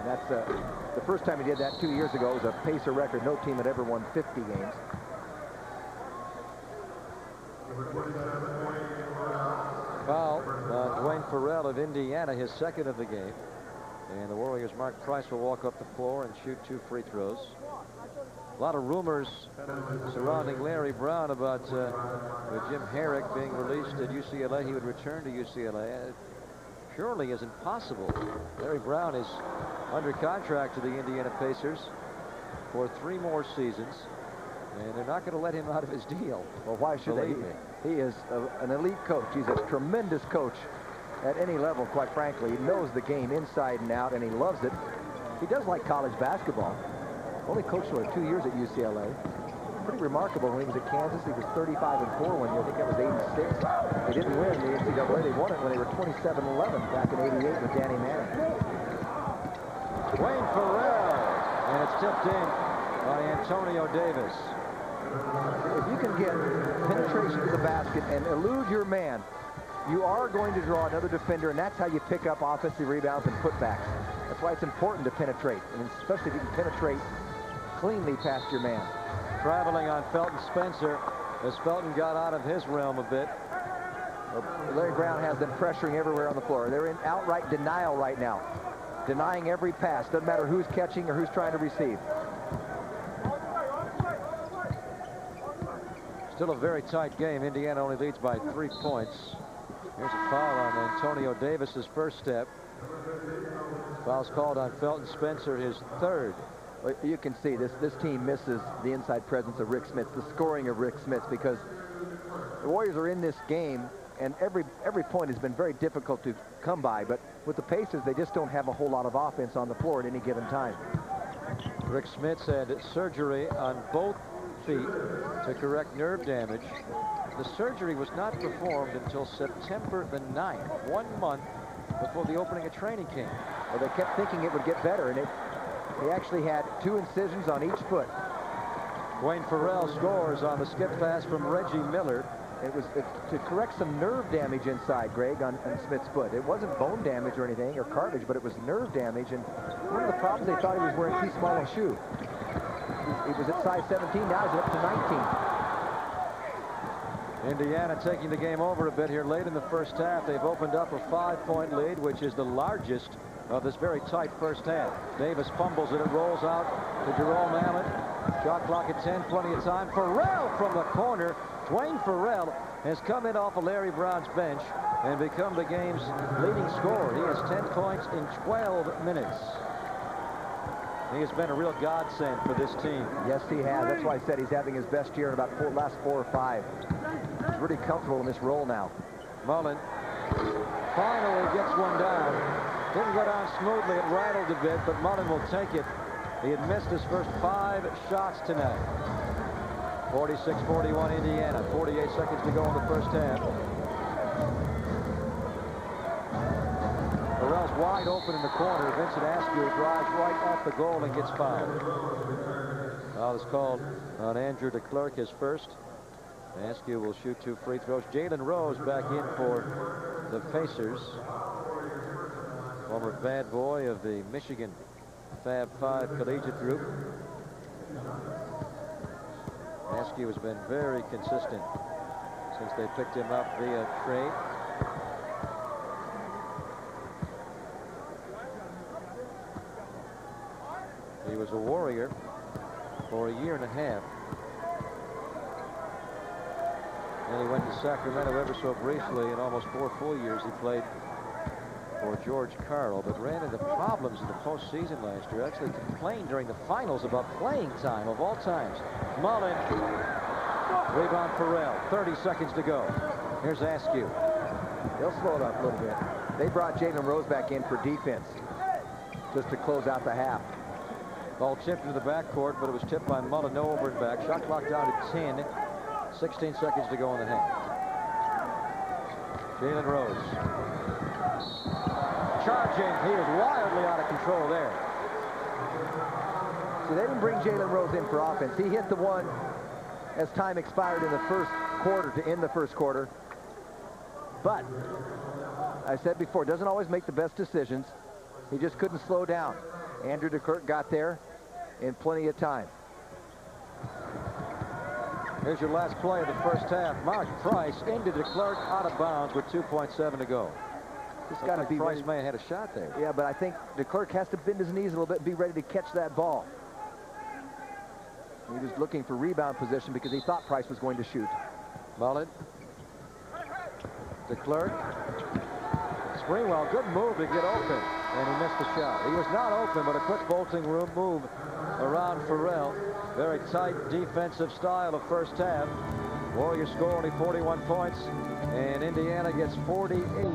And that's the first time he did that 2 years ago. It was a Pacer record. No team had ever won 50 games. Foul on Dwayne Farrell of Indiana, his 2nd of the game. And the Warriors' Mark Price will walk up the floor and shoot 2 free throws. A lot of rumors surrounding Larry Brown about with Jim Herrick being released at UCLA. He would return to UCLA. It purely isn't possible. Larry Brown is under contract to the Indiana Pacers for 3 more seasons, and they're not going to let him out of his deal. Well, why should they? He is an elite coach. He's a tremendous coach at any level, quite frankly. He knows the game inside and out, and he loves it. He does like college basketball. Only coached for 2 years at UCLA. Pretty remarkable. When he was at Kansas, he was 35-4 1 year. I think that was 86. They didn't win the NCAA. They won it when they were 27-11 back in '88 with Danny Manning. Dwayne Farrell, and it's tipped in by Antonio Davis. If you can get penetration to the basket and elude your man, you are going to draw another defender, and that's how you pick up offensive rebounds and putbacks. That's why it's important to penetrate, and especially if you can penetrate cleanly past your man. Traveling on Felton Spencer as Felton got out of his realm a bit. Larry Brown has them pressuring everywhere on the floor. They're in outright denial right now. Denying every pass. Doesn't matter who's catching or who's trying to receive. Still a very tight game. Indiana only leads by 3 points. Here's a foul on Antonio Davis's first step. Foul's called on Felton Spencer, his 3rd. Well, you can see this team misses the inside presence of Rick Smits, the scoring of Rick Smits, because the Warriors are in this game and every point has been very difficult to come by, but with the Pacers, they just don't have a whole lot of offense on the floor at any given time. Rick Smits had surgery on both feet to correct nerve damage. The surgery was not performed until September the 9th, 1 month before the opening of training camp. Well, they kept thinking it would get better, and he actually had 2 incisions on each foot. Wayne Farrell scores on the skip pass from Reggie Miller. It was to correct some nerve damage inside, Greg, on Smith's foot. It wasn't bone damage or anything, or cartilage, but it was nerve damage. And one of the problems, they thought he was wearing too small a shoe. He was at size 17, now he's up to 19. Indiana taking the game over a bit here late in the first half. They've opened up a 5-point lead, which is the largest of this very tight first half. Davis fumbles it. It rolls out to Jerome Allen. Shot clock at 10, plenty of time. Farrell from the corner. Dwayne Farrell has come in off of Larry Brown's bench and become the game's leading scorer. He has 10 points in 12 minutes. He has been a real godsend for this team. Yes, he has. That's why I said he's having his best year in about last 4 or 5. He's really comfortable in this role now. Mullen finally gets one down. Didn't go down smoothly. It rattled a bit, but Mullen will take it. He had missed his first 5 shots tonight. 46-41 Indiana. 48 seconds to go in the first half. Farrell's wide open in the corner. Vincent Askew drives right off the goal and gets fouled. Foul is called on Andrew DeClerc, his first. Askew will shoot 2 free throws. Jalen Rose back in for the Pacers. Former bad boy of the Michigan Fab 5 collegiate group. Askew has been very consistent since they picked him up via trade. He was a Warrior for a year and a half. And he went to Sacramento ever so briefly. In almost 4 full years he played for George Karl, but ran into problems in the postseason last year. Actually complained during the finals about playing time of all times. Mullen. Rebound Farrell. 30 seconds to go. Here's Askew. They'll slow it up a little bit. They brought Jalen Rose back in for defense just to close out the half. Ball chipped into the backcourt, but it was tipped by Mullen. No over and back. Shot clock down to 10. 16 seconds to go in the half. Jalen Rose. Charging. He was wildly out of control there. So they didn't bring Jalen Rose in for offense. He hit the one as time expired in the first quarter to end the first quarter. But I said before, doesn't always make the best decisions. He just couldn't slow down. Andrew DeClerc got there in plenty of time. Here's your last play of the first half. Mark Price into DeClerc, out of bounds with 2.7 to go. Just got to be Price ready. may have had a shot there. Yeah, but I think DeClerc has to bend his knees a little bit and be ready to catch that ball. He was looking for rebound position because he thought Price was going to shoot. Mullen. DeClerc. Sprewell, good move to get open, and he missed the shot. He was not open, but a quick bolting room move around Farrell. Very tight defensive style of first half. Warriors score only 41 points, and Indiana gets 48.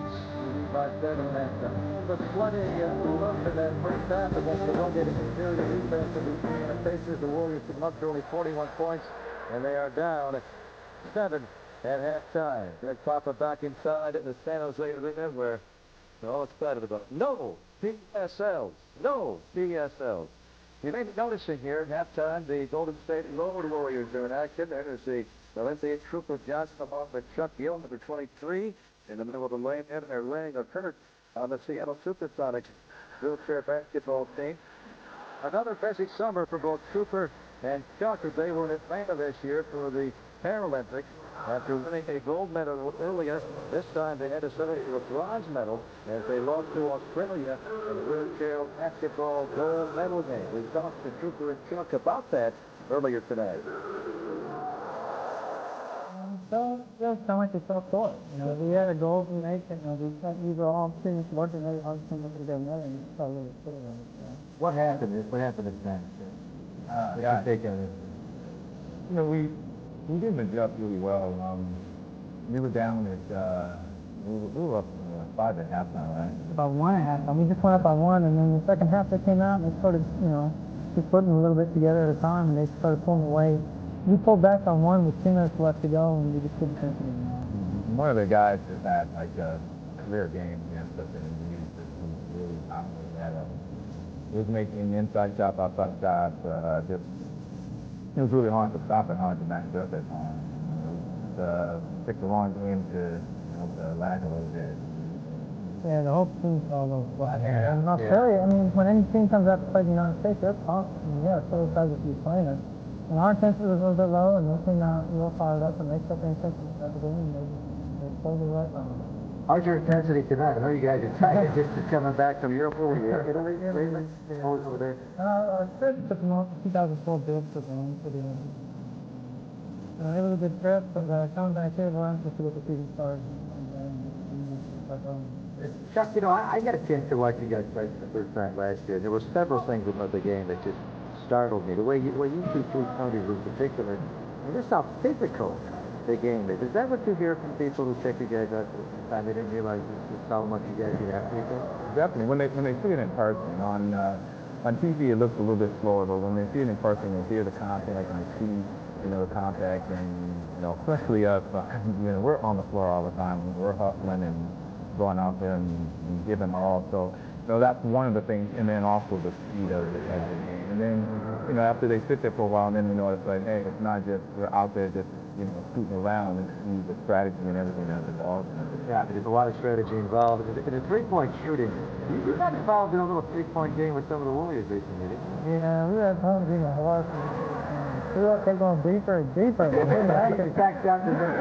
By 7 and but plenty love in that first half against the one-getting interior defense of the Indiana Pacers. The Warriors come up to only 41 points, and they are down 7 at halftime. Greg Papa back inside in the San Jose arena where they're all excited about no PSLs. No PSLs. You may be noticing here at halftime the Golden State Road Warriors are in action. There's the Valencia Trooper Johnson along with Chuck Gill, number 23, in the middle of the lane. And they're laying a curtain on the Seattle Supersonics wheelchair basketball team. Another busy summer for both Trooper and Chuck. They were in Atlanta this year for the Paralympics. After winning a gold medal earlier, this time they had to settle for a bronze medal as they lost to Australia in the wheelchair basketball gold medal game. We talked to Trooper and Chuck about that earlier today. So just so much it's so cool. You know, we had a goal to make, and we were all finished working on something to them, and it's so really cool. What happened this time? Yeah, you know, we didn't adjust really well. we were down at, we were up 5 at halftime, right? About 1 at halftime. We just went up by 1, and then the second half they came out and they started, just putting a little bit together at a time, and they started pulling away. We pulled back on 1 with 2 minutes left to go, and we just couldn't finish it anymore. One of the guys that had like a career game against us, and he was just really dominant. He was making inside shot, outside shot. Just it was really hard to stop and hard to match up at times. Took the long game to lag a little bit. Yeah, the whole team's all over flat. And in Australia, I mean, when any team comes out to play the United States, they're pumped. I mean, yeah, so excited to be playing us. And our intensity was a little bit low, and they came out real fired up, and they took the intensity at the game, and they totally right on it. How's your intensity tonight? I know you guys are tired just coming back from Europe. Over here. Italy, lately? Always over there. Our trip took them off 2004 bid for them for the it was a good trip, but coming back here, we'll have to see what the season starts. Chuck, I got a chance to watch you guys play for the first time last year. There were several things about the game that just startled me. The way you two counties in particular, and just how physical the game is. Is that what you hear from people who check you guys out for the first time? They didn't realize just how much you guys get after each other? Definitely. When they see it in person, on TV it looks a little bit slower, but when they see it in person, they hear the contact and they see, the contact, and especially us, we're on the floor all the time. We're hustling and going out there and giving all. So, that's one of the things, and then also the speed of the game. And then, after they sit there for a while, then it's like, hey, it's not just we're out there just scooting around. It's the strategy and everything that's involved. Yeah, there's a lot of strategy involved. In the three-point shooting, you got involved in a little three-point game with some of the Warriors recently, didn't you? Yeah, we had fun being a horse. We kept going deeper and deeper.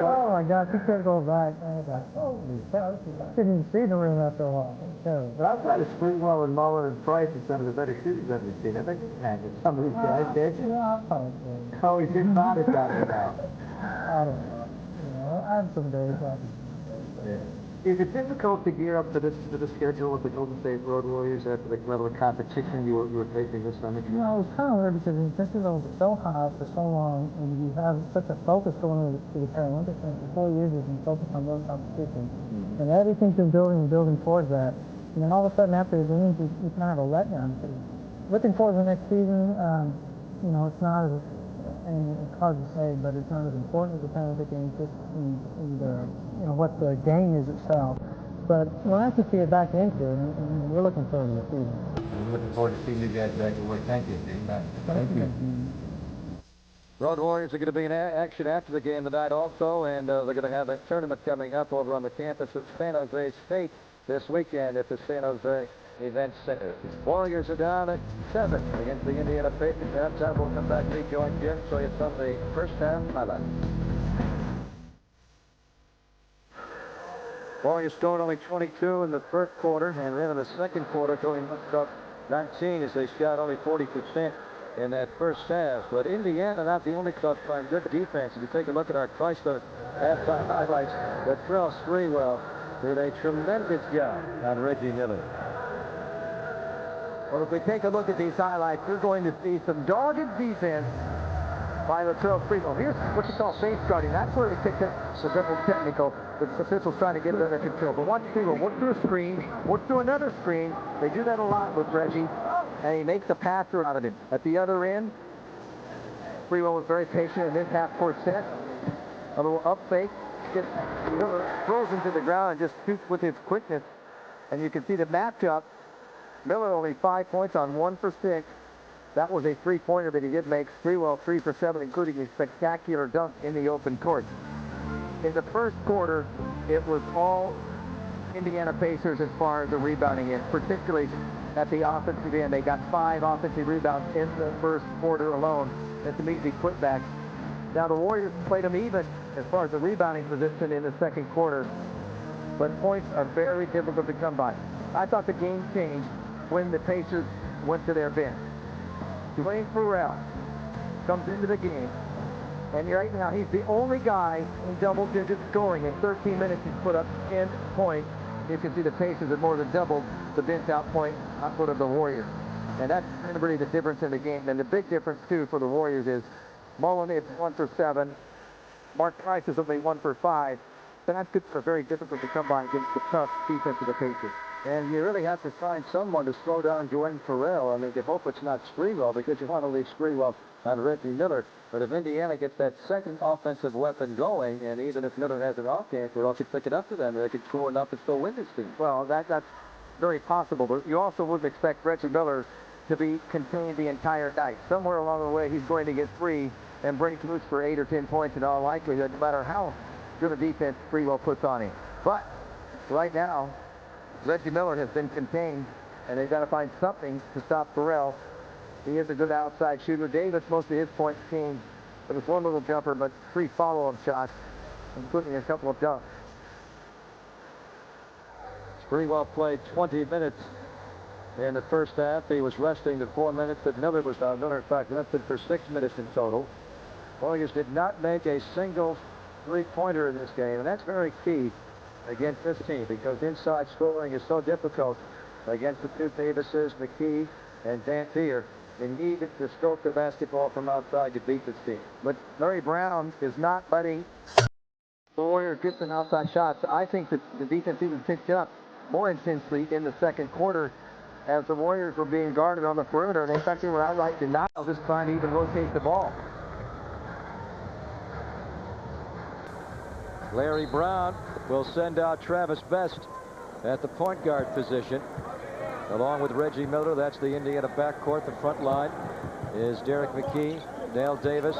Oh my gosh, we couldn't go back. I was like, holy cow, I couldn't even see the rim after a while. But outside of Sprewell and Mullen and Price and some of the better shooters I've seen, I think you can handle some of these guys, did you? Yeah, I'm probably good. Oh, he's getting modest out there now. I don't know. I have some days like Is it difficult to gear up to the schedule of the Golden State Road Warriors after the level of competition you were facing this summer? it was kind of weird because the intensity level was so high for so long, and you have such a focus going to the Paralympics, and for 4 years you've been focused on those competitions. And everything's been building towards that. And then all of a sudden after the games, you kind of have a letdown. Looking forward to the next season, it's not as, and it's hard to say, but it's not as important as the Paralympic Games just in what the game is itself. But we'll have to see it back into it, and we're looking forward to the season. I'm looking forward to seeing you guys back at work. Thank you. Thank you. Road Warriors are going to be in action after the game tonight also, and they're going to have a tournament coming up over on the campus of San Jose State this weekend at the San Jose Event Center. Warriors are down at 7 against the Indiana Pacers. Halftime, we'll come back and rejoin Jim, show you some of the first half highlights. Warriors scored only 22 in the first quarter, and then in the second quarter, going up 19 as they shot only 40% in that first half. But Indiana not the only club playing good defense. If you take a look at our Chrysler halftime highlights, that Sprewell did a tremendous job on Reggie Miller. Well, if we take a look at these highlights, we're going to see some dogged defense by Sprewell. Here's what you call face guarding. That's where they picked up the double technical. The officials trying to get it under control. But watch Sprewell work through a screen, work through another screen. They do that a lot with Reggie, and he makes a passer out of it. At the other end, Sprewell was very patient in this half-court set. A little up fake, throws him to the ground and just shoots with his quickness. And you can see the matchup. Miller only 5 points on 1 for 6. That was a three-pointer that he did make. Sprewell 3 for 7, including a spectacular dunk in the open court. In the first quarter, it was all Indiana Pacers as far as the rebounding is, particularly at the offensive end. They got 5 offensive rebounds in the first quarter alone. That's immediately put back. Now the Warriors played them even as far as the rebounding position in the second quarter, but points are very difficult to come by. I thought the game changed when the Pacers went to their bench. Dwayne Sprewell comes into the game, and right now he's the only guy in double-digit scoring. In 13 minutes, he's put up 10 points. You can see the Pacers have more than doubled the bench output of the Warriors. And that's really the difference in the game. And the big difference, too, for the Warriors is Mullen is 1 for 7. Mark Price is only 1 for 5. baskets are very difficult to come by against the tough defense of the Patriots. And you really have to find someone to slow down Joanne Farrell. I mean, you hope it's not Sprewell, because you want to leave Sprewell on Reggie Miller. But if Indiana gets that second offensive weapon going, and even if Miller has an off game, Farrell could pick it up to them, they could score enough to still win this thing. Well, that's very possible. But you also wouldn't expect Reggie Miller to be contained the entire night. Somewhere along the way, he's going to get free and break loose for 8 or 10 points in all likelihood, no matter how good a defense Sprewell puts on him. But right now, Reggie Miller has been contained, and they've got to find something to stop Farrell. He is a good outside shooter. Davis, most of his points came with his one little jumper, but 3 follow-up shots, including a couple of dunks. Sprewell played 20 minutes in the first half. He was resting the 4 minutes that Miller was down. Miller, in fact, rested for 6 minutes in total. Warriors did not make a single three-pointer in this game, and that's very key against this team, because inside scoring is so difficult against the two Davises, McKee and Dampier. They need to stroke the basketball from outside to beat this team. But Larry Brown is not letting the Warriors get some outside shots. I think that the defense even picked up more intensely in the second quarter as the Warriors were being guarded on the perimeter. And in fact, they were outright denial, just trying to even rotate the ball. Larry Brown will send out Travis Best at the point guard position. Along with Reggie Miller, that's the Indiana backcourt. The front line is Derek McKee, Dale Davis,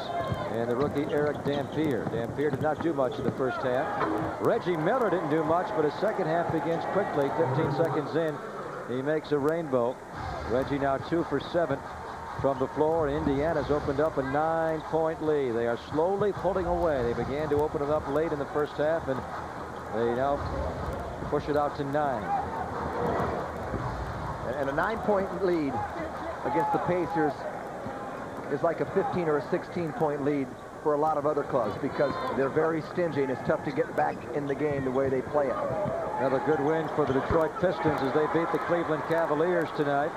and the rookie Eric Dampier. Dampier did not do much in the first half. Reggie Miller didn't do much, but his second half begins quickly. 15 seconds in, he makes a rainbow. Reggie now 2 for 7 from the floor. Indiana's opened up a 9-point lead. They are slowly pulling away. They began to open it up late in the first half, and they now push it out to 9. And a 9-point lead against the Pacers is like a 15 or a 16-point lead for a lot of other clubs, because they're very stingy and it's tough to get back in the game the way they play it. Another good win for the Detroit Pistons as they beat the Cleveland Cavaliers tonight.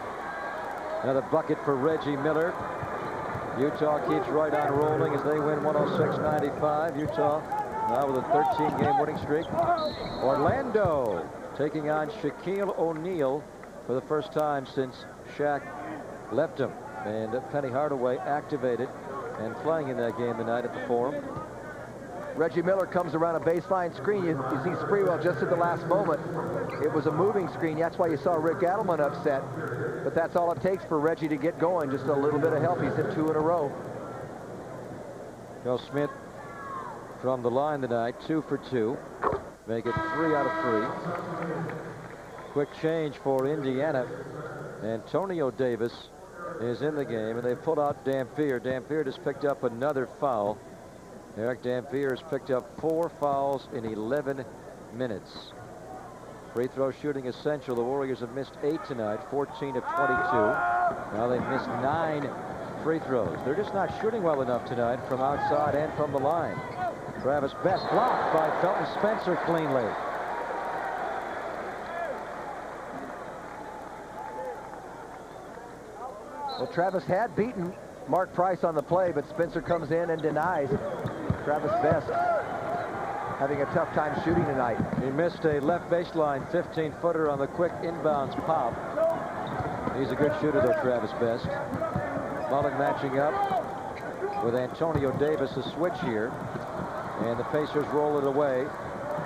Another bucket for Reggie Miller. Utah keeps right on rolling as they win 106-95. Utah now with a 13-game winning streak. Orlando taking on Shaquille O'Neal for the first time since Shaq left him. And Penny Hardaway activated and playing in that game tonight at the Forum. Reggie Miller comes around a baseline screen. You see Sprewell just at the last moment. It was a moving screen. That's why you saw Rick Adelman upset. But that's all it takes for Reggie to get going. Just a little bit of help. He's hit 2 in a row. Joe Smith from the line tonight, 2 for 2. Make it 3 out of 3. Quick change for Indiana. Antonio Davis is in the game, and they pulled out Dampier. Dampier just picked up another foul. Eric Dampier has picked up 4 fouls in 11 minutes. Free throw shooting essential. The Warriors have missed 8 tonight, 14 of 22. Now they've missed 9 free throws. They're just not shooting well enough tonight from outside and from the line. Travis Best blocked by Felton Spencer cleanly. Well, Travis had beaten Mark Price on the play, but Spencer comes in and denies. Travis Best having a tough time shooting tonight. He missed a left baseline 15-footer on the quick inbounds pop. He's a good shooter, though, Travis Best. Mullen matching up with Antonio Davis, a switch here. And the Pacers roll it away.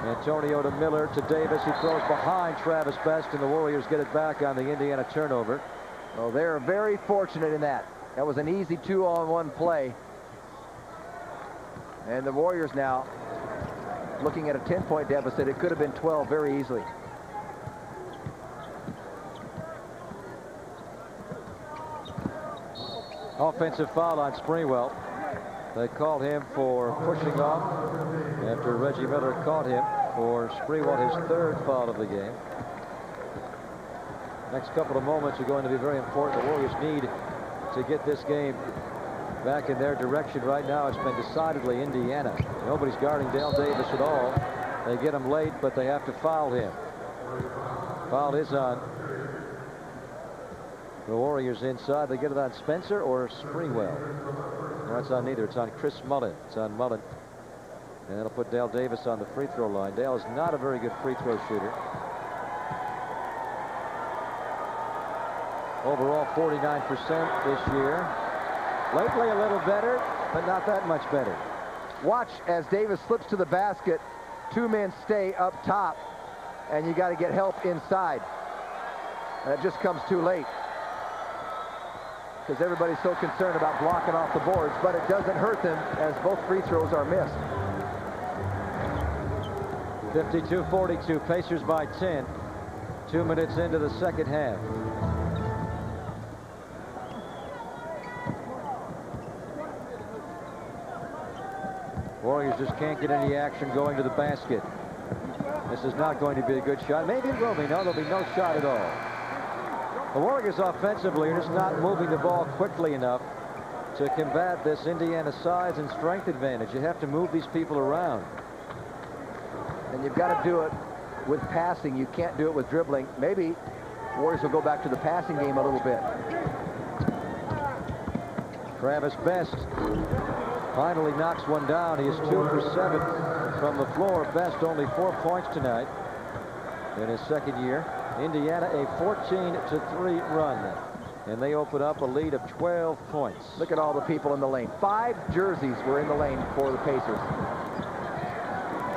Antonio to Miller to Davis. He throws behind Travis Best, and the Warriors get it back on the Indiana turnover. Well, they're very fortunate in that. That was an easy 2-on-1 play. And the Warriors now looking at a 10-point deficit. It could have been 12 very easily. Offensive foul on Sprewell. They called him for pushing off after Reggie Miller caught him for Sprewell, his 3rd foul of the game. Next couple of moments are going to be very important. The Warriors need to get this game back in their direction. Right now it's been decidedly Indiana. Nobody's guarding Dale Davis at all. They get him late, but they have to foul him. Foul is on the Warriors inside. They get it on Spencer or Sprewell. No, it's on neither. It's on Chris Mullen. It's on Mullen. And that'll put Dale Davis on the free throw line. Dale is not a very good free throw shooter. Overall 49% this year. Lately a little better, but not that much better. Watch as Davis slips to the basket. 2 men stay up top, and you got to get help inside. And it just comes too late, because everybody's so concerned about blocking off the boards, but it doesn't hurt them as both free throws are missed. 52-42, Pacers by 10. 2 minutes into the second half. Warriors just can't get any action going to the basket. This is not going to be a good shot. Maybe it will be. No, there'll be no shot at all. The Warriors offensively are just not moving the ball quickly enough to combat this Indiana size and strength advantage. You have to move these people around. And you've got to do it with passing. You can't do it with dribbling. Maybe Warriors will go back to the passing game a little bit. Travis Best finally knocks one down. He is 2 for 7 from the floor. Best only 4 points tonight in his second year. Indiana a 14-3 run. And they open up a lead of 12 points. Look at all the people in the lane. 5 jerseys were in the lane for the Pacers.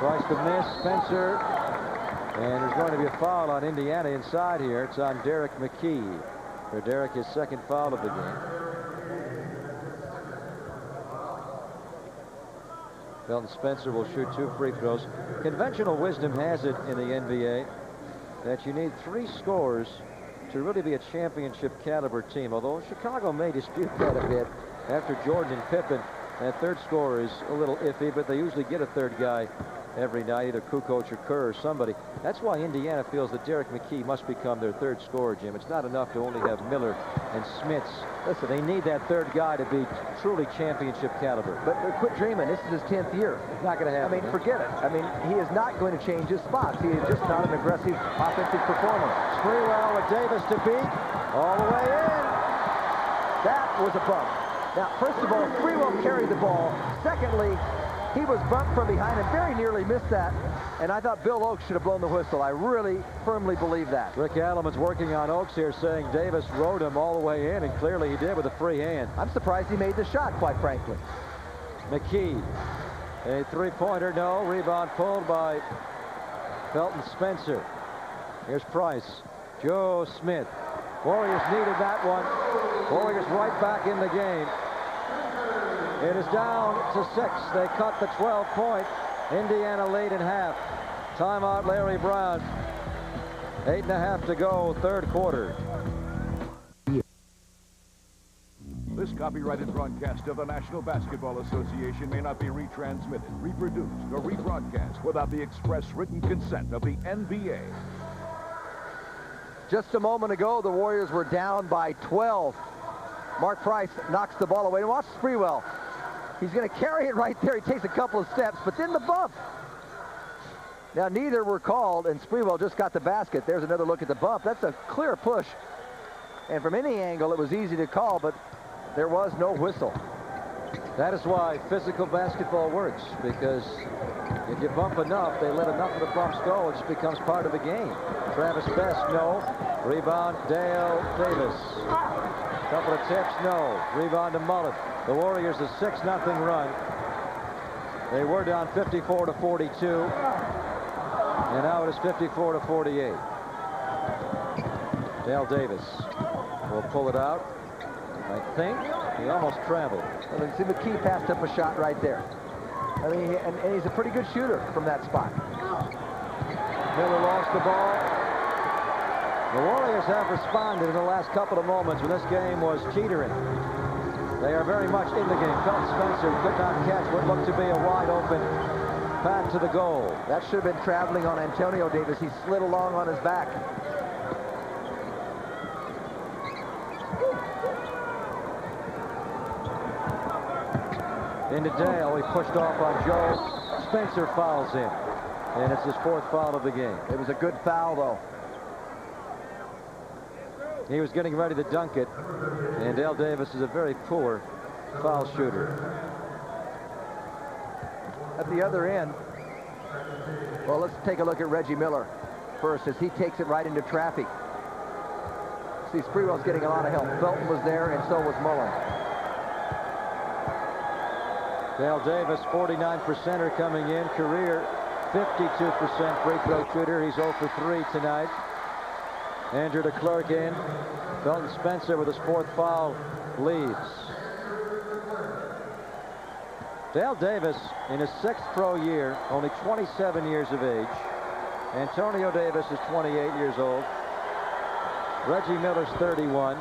Tries to miss Spencer. And there's going to be a foul on Indiana inside here. It's on Derek McKee. For Derek, his second foul of the game. Felton Spencer will shoot 2 free throws. Conventional wisdom has it in the NBA that you need 3 scores to really be a championship caliber team, although Chicago may dispute that a bit after Jordan and Pippen. That third scorer is a little iffy, but they usually get a third guy every night, either Kukoc or Kerr or somebody. That's why Indiana feels that Derek McKee must become their third scorer, Jim. It's not enough to only have Miller and Smits. Listen, they need that third guy to be truly championship caliber. But quit dreaming. This is his 10th year. It's not going to happen. I mean, forget it. I mean, he is not going to change his spots. He is just not an aggressive offensive performer. Sprewell with Davis to beat. All the way in. That was a bump. Now, first of all, Sprewell carried the ball. Secondly, he was bumped from behind and very nearly missed that. And I thought Bill Oakes should have blown the whistle. I really firmly believe that. Rick Adelman's working on Oakes here, saying Davis rode him all the way in, and clearly he did with a free hand. I'm surprised he made the shot, quite frankly. McKee, a three-pointer, no. Rebound pulled by Felton Spencer. Here's Price. Joe Smith. Warriors needed that one. Warriors right back in the game. It is down to 6. They cut the 12-point. Indiana lead in half. Timeout, Larry Brown. 8.5 to go, third quarter. This copyrighted broadcast of the National Basketball Association may not be retransmitted, reproduced, or rebroadcast without the express written consent of the NBA. Just a moment ago, the Warriors were down by 12. Mark Price knocks the ball away. And watch Sprewell. He's going to carry it right there. He takes a couple of steps, but then the bump. Now, neither were called, and Sprewell just got the basket. There's another look at the bump. That's a clear push. And from any angle, it was easy to call, but there was no whistle. That is why physical basketball works, because if you bump enough, they let enough of the bumps go, it just becomes part of the game. Travis Best, no. Rebound, Dale Davis. Couple of tips, no. Rebound to Mullet. The Warriors a 6-0 run. They were down 54-42. And now it is 54-48. Dale Davis will pull it out. I think he almost traveled. Well, you see McKee passed up a shot right there. I mean, and he's a pretty good shooter from that spot. Miller lost the ball. The Warriors have responded in the last couple of moments when this game was teetering. They are very much in the game. Felton Spencer could not catch what looked to be a wide open path to the goal. That should have been traveling on Antonio Davis. He slid along on his back. Into Dale. He pushed off on Joe. Spencer fouls him. And it's his 4th foul of the game. It was a good foul, though. He was getting ready to dunk it, and Dale Davis is a very poor foul shooter. at the other end. Well, let's take a look at Reggie Miller first as he takes it right into traffic. See, Sprewell's getting a lot of help. Felton was there, and so was Mullen. Dale Davis, 49%er coming in. Career 52% free throw shooter. He's 0 for 3 tonight. Andrew DeClerc in. Felton Spencer with his 4th foul leaves. Dale Davis, in his 6th pro year, only 27 years of age. Antonio Davis is 28 years old. Reggie Miller's 31.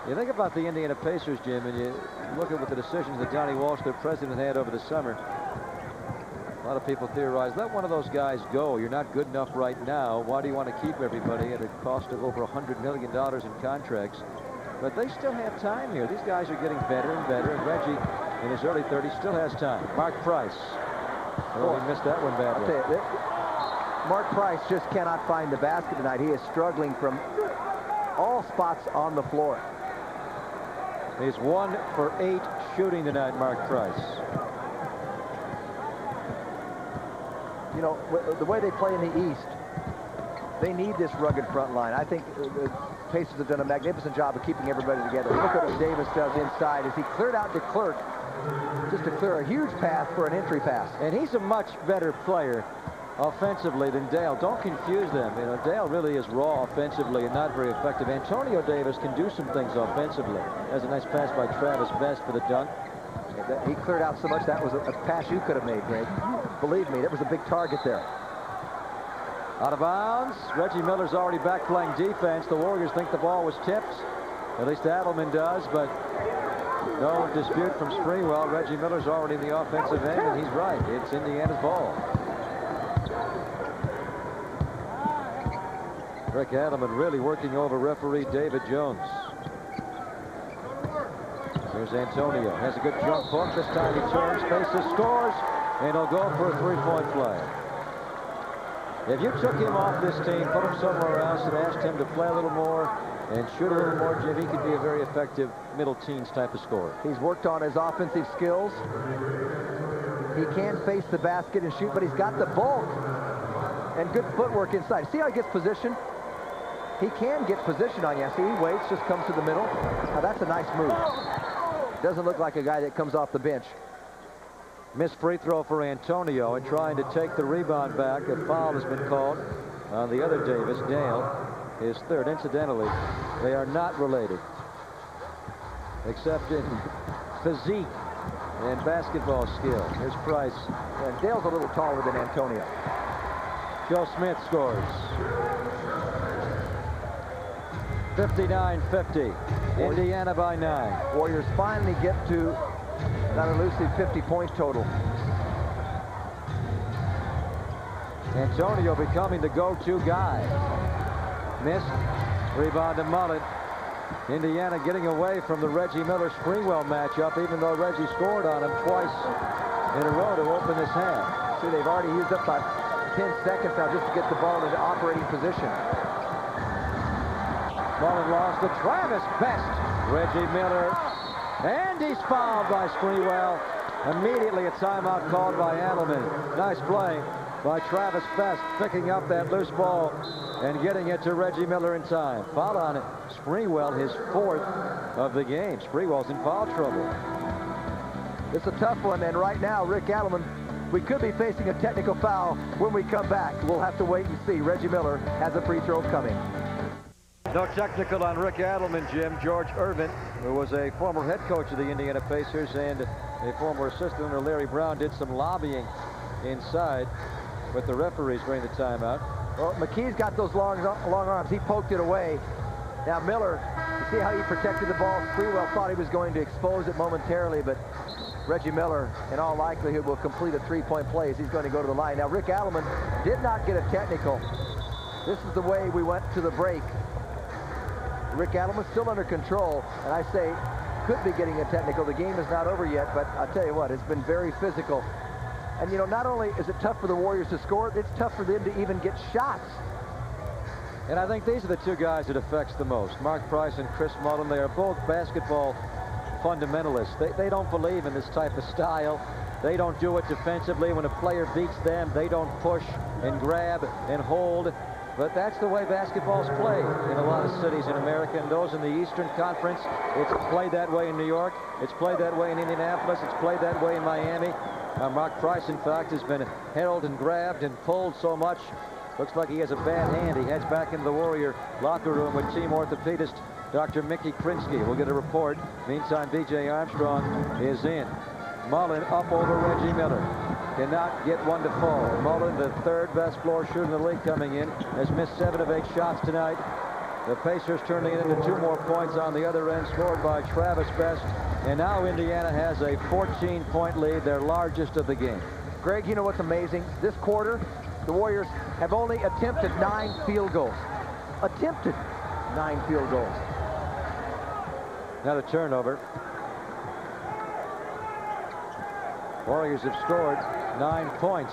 You think about the Indiana Pacers, Jim, and you look at what the decisions that Donnie Walsh, their president, had over the summer. A lot of people theorize, let one of those guys go. You're not good enough right now. Why do you want to keep everybody at a cost of over $100 million in contracts? But they still have time here. These guys are getting better and better, and Reggie, in his early 30s, still has time. Mark Price. Oh, he missed that one badly. I'll tell you, Mark Price just cannot find the basket tonight. He is struggling from all spots on the floor. He's 1 for 8 shooting tonight, Mark Price. You know, the way they play in the East, they need this rugged front line. I think the Pacers have done a magnificent job of keeping everybody together. Look at what Davis does inside as he cleared out DeClerc just to clear a huge path for an entry pass. And he's a much better player offensively than Dale. Don't confuse them. You know, Dale really is raw offensively and not very effective. Antonio Davis can do some things offensively. There's a nice pass by Travis Best for the dunk. He cleared out so much that was a pass you could have made, Greg. Believe me, that was a big target there. Out of bounds. Reggie Miller's already back playing defense. The Warriors think the ball was tipped. At least Adelman does, but no dispute from Sprewell. Reggie Miller's already in the offensive end, and he's right. It's Indiana's ball. Rick Adelman really working over referee David Jones. Here's Antonio. Has a good jump hook. This time he turns, faces, scores, and he'll go for a three-point play. If you took him off this team, put him somewhere else, and asked him to play a little more and shoot a little more, Jim, he could be a very effective middle teens type of scorer. He's worked on his offensive skills. He can face the basket and shoot, but he's got the bulk and good footwork inside. See how he gets position? He can get position on you. See, he waits, just comes to the middle. Now, that's a nice move. Doesn't look like a guy that comes off the bench. Missed free throw for Antonio, and trying to take the rebound back. A foul has been called on the other Davis, Dale, his 3rd. Incidentally, they are not related, except in physique and basketball skill. Here's Price. And Dale's a little taller than Antonio. Joe Smith scores. 59-50. Indiana by 9. Warriors finally get to that elusive 50-point total. Antonio becoming the go-to guy. Missed. Rebound to Mullen. Indiana getting away from the Reggie Miller-Sprewell matchup, even though Reggie scored on him twice in a row to open this half. See, they've already used up about 10 seconds now just to get the ball into operating position. Mullen lost to Travis Best. Reggie Miller. And he's fouled by Sprewell. Immediately a timeout called by Adelman. Nice play by Travis Best, picking up that loose ball and getting it to Reggie Miller in time. Foul on it. Sprewell, his 4th of the game. Sprewell's in foul trouble. It's a tough one, and right now, Rick Adelman, we could be facing a technical foul when we come back. We'll have to wait and see. Reggie Miller has a free throw coming. No technical on Rick Adelman, Jim. George Irvin, who was a former head coach of the Indiana Pacers and a former assistant under Larry Brown, did some lobbying inside with the referees during the timeout. Well, McKee's got those long arms. He poked it away. Now Miller, you see how he protected the ball? Sprewell thought he was going to expose it momentarily, but Reggie Miller, in all likelihood, will complete a three-point play as he's going to go to the line. Now, Rick Adelman did not get a technical. This is the way we went to the break. Rick Adelman still under control, and I say could be getting a technical. The game is not over yet, but I'll tell you what, it's been very physical. And, you know, not only is it tough for the Warriors to score, it's tough for them to even get shots. And I think these are the two guys it affects the most. Mark Price and Chris Mullen, they are both basketball fundamentalists. They don't believe in this type of style. They don't do it defensively. When a player beats them, they don't push and grab and hold. But that's the way basketball's played in a lot of cities in America, and those in the Eastern Conference. It's played that way in New York. It's played that way in Indianapolis. It's played that way in Miami. Mark Price, in fact, has been held and grabbed and pulled so much. Looks like he has a bad hand. He heads back into the Warrior locker room with team orthopedist Dr. Mickey Krinsky. We'll get a report. Meantime, B.J. Armstrong is in. Mullen up over Reggie Miller. Cannot get one to fall. Mullen, the third best floor shooter in the league coming in, has missed 7 of 8 shots tonight. The Pacers turning it into 2 more points on the other end, scored by Travis Best. And now Indiana has a 14-point lead, their largest of the game. Greg, you know what's amazing? This quarter, the Warriors have only attempted 9 field goals. Attempted 9 field goals. Another turnover. Warriors have scored 9 points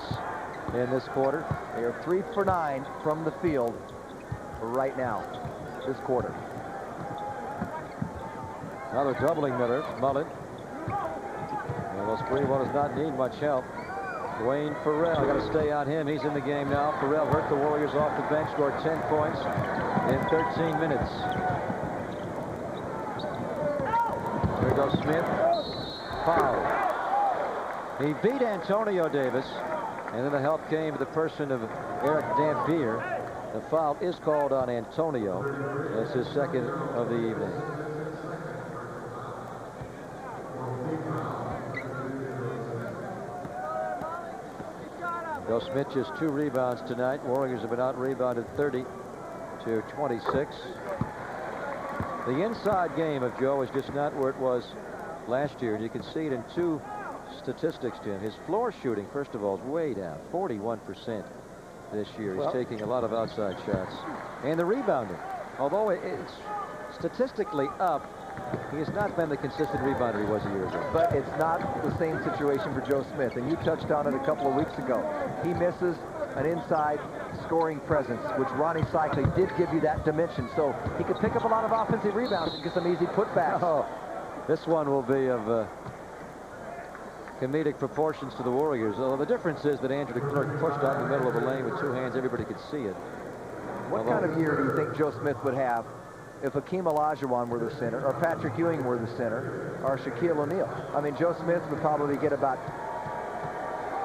in this quarter. They are 3 for 9 from the field right now, this quarter. Another doubling Mullen. Well, Sprewell does not need much help. Dwayne Farrell, got to stay on him. He's in the game now. Farrell hurt the Warriors off the bench, scored 10 points in 13 minutes. Here goes Smith. Foul. He beat Antonio Davis, and then the help came to the person of Eric Dampier. The foul is called on Antonio. That's his second of the evening. Joe Smith just 2 rebounds tonight. Warriors have been out-rebounded 30 to 26. The inside game of Joe is just not where it was last year, and you can see it in 2 statistics, Jim. His floor shooting, first of all, is way down, 41% this year. He's taking a lot of outside shots. And the rebounding, although it's statistically up, he has not been the consistent rebounder he was a year ago. But it's not the same situation for Joe Smith, and you touched on it a couple of weeks ago. He misses an inside scoring presence, which Ronnie Cycli did give you that dimension, so he could pick up a lot of offensive rebounds and get some easy putbacks. Oh, this one will be of comedic proportions to the Warriors. Although the difference is that Andrew DeClerc pushed out in the middle of the lane with 2 hands. Everybody could see it. What kind of year do you think Joe Smith would have if Hakeem Olajuwon were the center, or Patrick Ewing were the center, or Shaquille O'Neal? I mean, Joe Smith would probably get about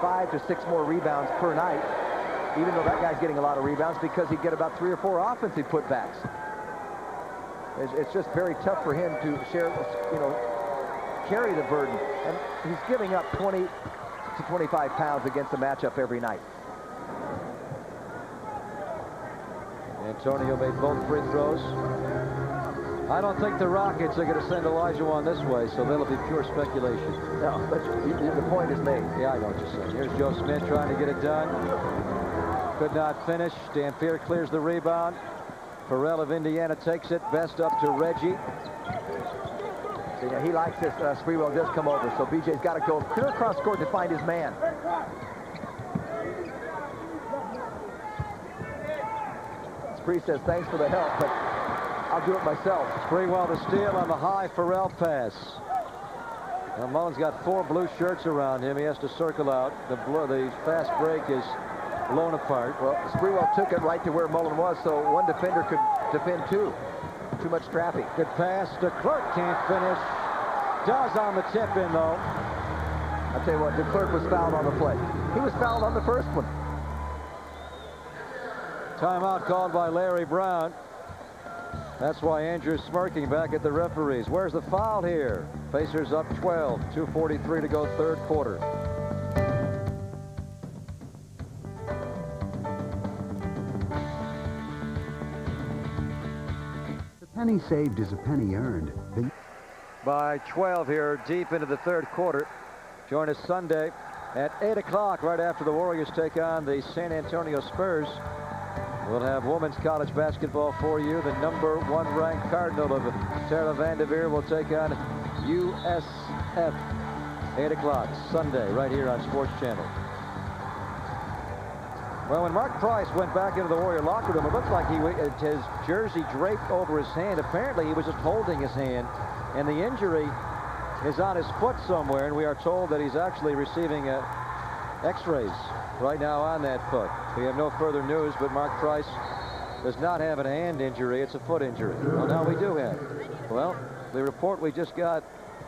5 to 6 more rebounds per night, even though that guy's getting a lot of rebounds, because he'd get about 3 or 4 offensive putbacks. It's just very tough for him to share, carry the burden. And he's giving up 20 to 25 pounds against the matchup every night. Antonio made both free throws. I don't think the Rockets are going to send Olajuwon this way, so that'll be pure speculation. No, but the point is made. Yeah, I know what you're saying. Here's Joe Smith trying to get it done. Could not finish. Dampier clears the rebound. Farrell of Indiana takes it. Best up to Reggie. He likes this. Sprewell does come over, so BJ's got to go clear across court to find his man. Spree says, thanks for the help, but I'll do it myself. Sprewell to steal on the high Farrell pass. Now Mullen's got 4 blue shirts around him. He has to circle out. The fast break is blown apart. Well, Sprewell took it right to where Mullen was, so one defender could defend 2. Too much traffic. Good pass. DeClerc can't finish. Does on the tip in, though. I'll tell you what, DeClerc was fouled on the play. He was fouled on the first one. Timeout called by Larry Brown. That's why Andrew's smirking back at the referees. Where's the foul here? Pacers up 12, 2:43 to go, third quarter. The penny saved is a penny earned. By 12 here, deep into the third quarter. Join us Sunday at 8 o'clock, right after the Warriors take on the San Antonio Spurs. We'll have women's college basketball for you. The #1 ranked Cardinal of Tara Vanderveer will take on USF. 8 o'clock Sunday, right here on Sports Channel. Well, when Mark Price went back into the Warrior locker room, it looked like he had his jersey draped over his hand. Apparently, he was just holding his hand, and the injury is on his foot somewhere, and we are told that he's actually receiving x-rays right now on that foot. We have no further news, but Mark Price does not have a hand injury. It's a foot injury. Well, now we do have. Well, the report we just got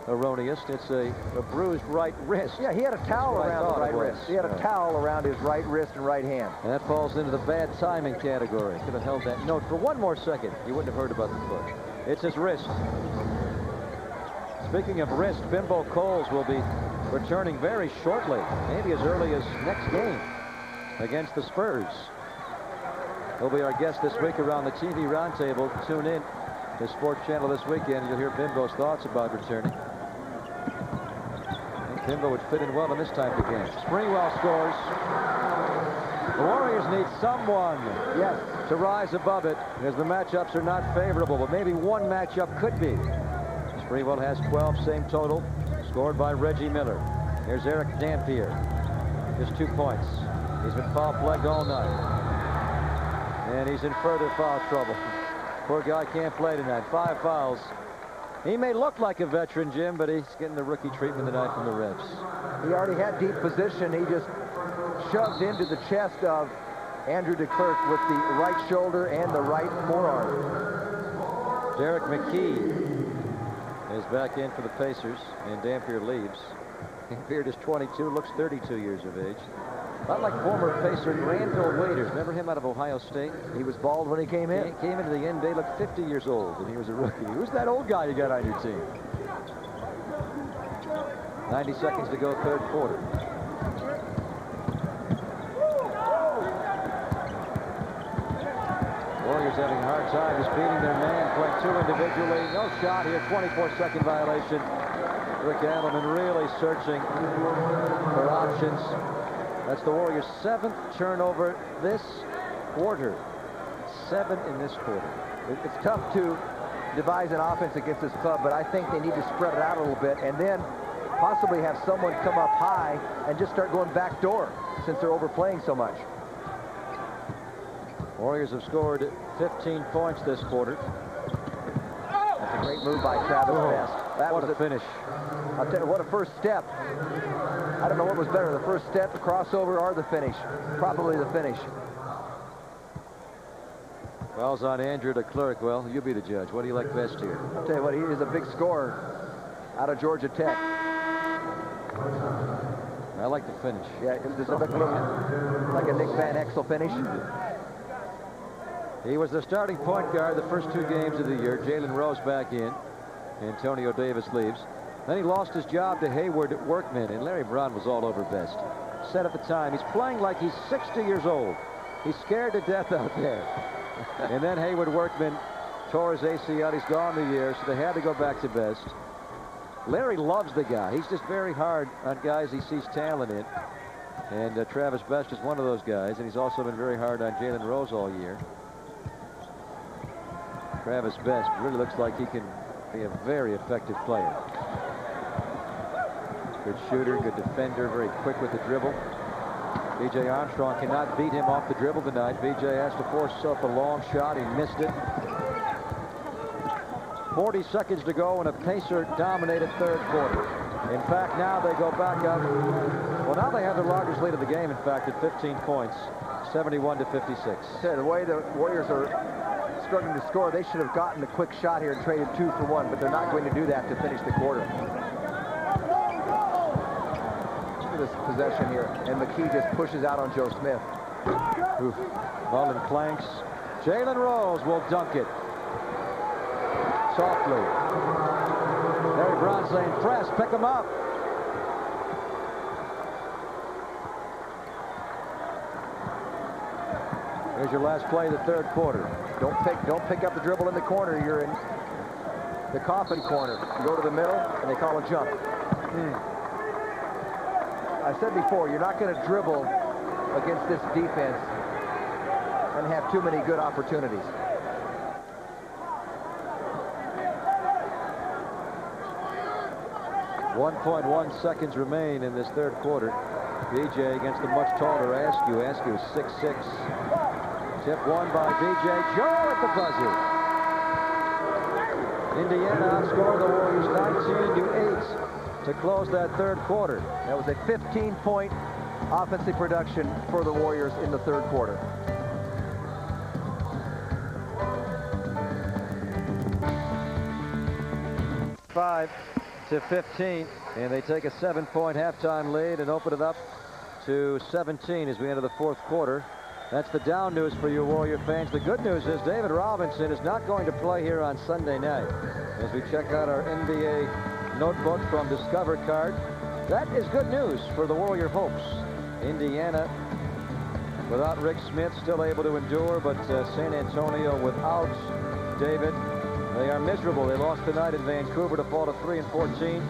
erroneous. It's a bruised right wrist. Yeah, he had a towel around the right wrist. He had a towel around his right wrist and right hand. And that falls into the bad timing category. Could have held that note for one more second. You wouldn't have heard about the foot. It's his wrist. Speaking of wrist, Bimbo Coles will be returning very shortly, maybe as early as next game against the Spurs. He'll be our guest this week around the TV Roundtable. Tune in to Sports Channel this weekend. You'll hear Bimbo's thoughts about returning. I think Bimbo would fit in well in this type of game. Sprewell scores. The Warriors need someone, yes, to rise above it, because the matchups are not favorable, but maybe one matchup could be. Sprewell has 12, same total, scored by Reggie Miller. Here's Eric Dampier, just 2 points. He's been foul-plagued all night. And he's in further foul trouble. Poor guy can't play tonight. 5 fouls. He may look like a veteran, Jim, but he's getting the rookie treatment tonight from the refs. He already had deep position. He just shoved into the chest of Andrew DeClercq with the right shoulder and the right forearm. Derek McKee is back in for the Pacers, and Dampier leaves. Dampier is 22, looks 32 years of age. Not like former Pacer Granville Waiters. Remember him out of Ohio State? He was bald when he came in. He came into the NBA, looked 50 years old, and he was a rookie. Who's that old guy you got on your team? 90 seconds to go, third quarter. Warriors having a hard time just beating their man, playing 2 individually. No shot here, 24-second violation. Rick Adelman really searching for options. That's the Warriors' 7th turnover this quarter. 7 in this quarter. It's tough to devise an offense against this club, but I think they need to spread it out a little bit and then possibly have someone come up high and just start going back door since they're overplaying so much. Warriors have scored 15 points this quarter. That's a great move by Travis Best. That what was a finish. I'll tell you, what a first step. I don't know what was better, the first step, the crossover, or the finish. Probably the finish. Fouls on Andrew DeClercq. Well, you be the judge. What do you like best here? I'll tell you what, he is a big scorer out of Georgia Tech. I like the finish. Yeah, does it look a little like a Nick Van Exel finish? He was the starting point guard the first 2 games of the year. Jalen Rose back in. Antonio Davis leaves. Then he lost his job to Hayward Workman, and Larry Brown was all over Best. Said at the time, he's playing like he's 60 years old. He's scared to death out there. And then Hayward Workman tore his ACL. He's gone the year, so they had to go back to Best. Larry loves the guy. He's just very hard on guys he sees talent in. And Travis Best is one of those guys, and he's also been very hard on Jalen Rose all year. Travis Best really looks like he can be a very effective player. Good shooter, good defender, very quick with the dribble. B.J. Armstrong cannot beat him off the dribble tonight. B.J. has to force himself a long shot. He missed it. 40 seconds to go in a Pacer-dominated third quarter. In fact, now they go back up. Well, now they have the largest lead of the game, in fact, at 15 points, 71-56. Yeah, the way the Warriors are struggling to score, they should have gotten a quick shot here and traded 2 for 1, but they're not going to do that to finish the quarter. Look at this possession here, and McKee just pushes out on Joe Smith. Oof. Mullen clanks. Jalen Rose will dunk it. Softly. Larry Brown saying, press, pick him up. Here's your last play of the third quarter. Don't pick up the dribble in the corner. You're in the coffin corner. You go to the middle, and they call a jump. I said before, you're not going to dribble against this defense and have too many good opportunities. .1 seconds remain in this third quarter. BJ against the much taller Askew. Askew is 6'6". Tip one by BJ. Joe at the buzzer. Indiana outscored the Warriors 19-8 to close that third quarter. That was a 15-point offensive production for the Warriors in the third quarter. Five to 15, and they take a 7-point halftime lead and open it up to 17 as we enter the fourth quarter. That's the down news for you Warrior fans. The good news is David Robinson is not going to play here on Sunday night. As we check out our NBA notebook from Discover Card, that is good news for the Warrior hopes. Indiana without Rick Smith still able to endure, but San Antonio without David, they are miserable. They lost tonight in Vancouver to fall to 3-14.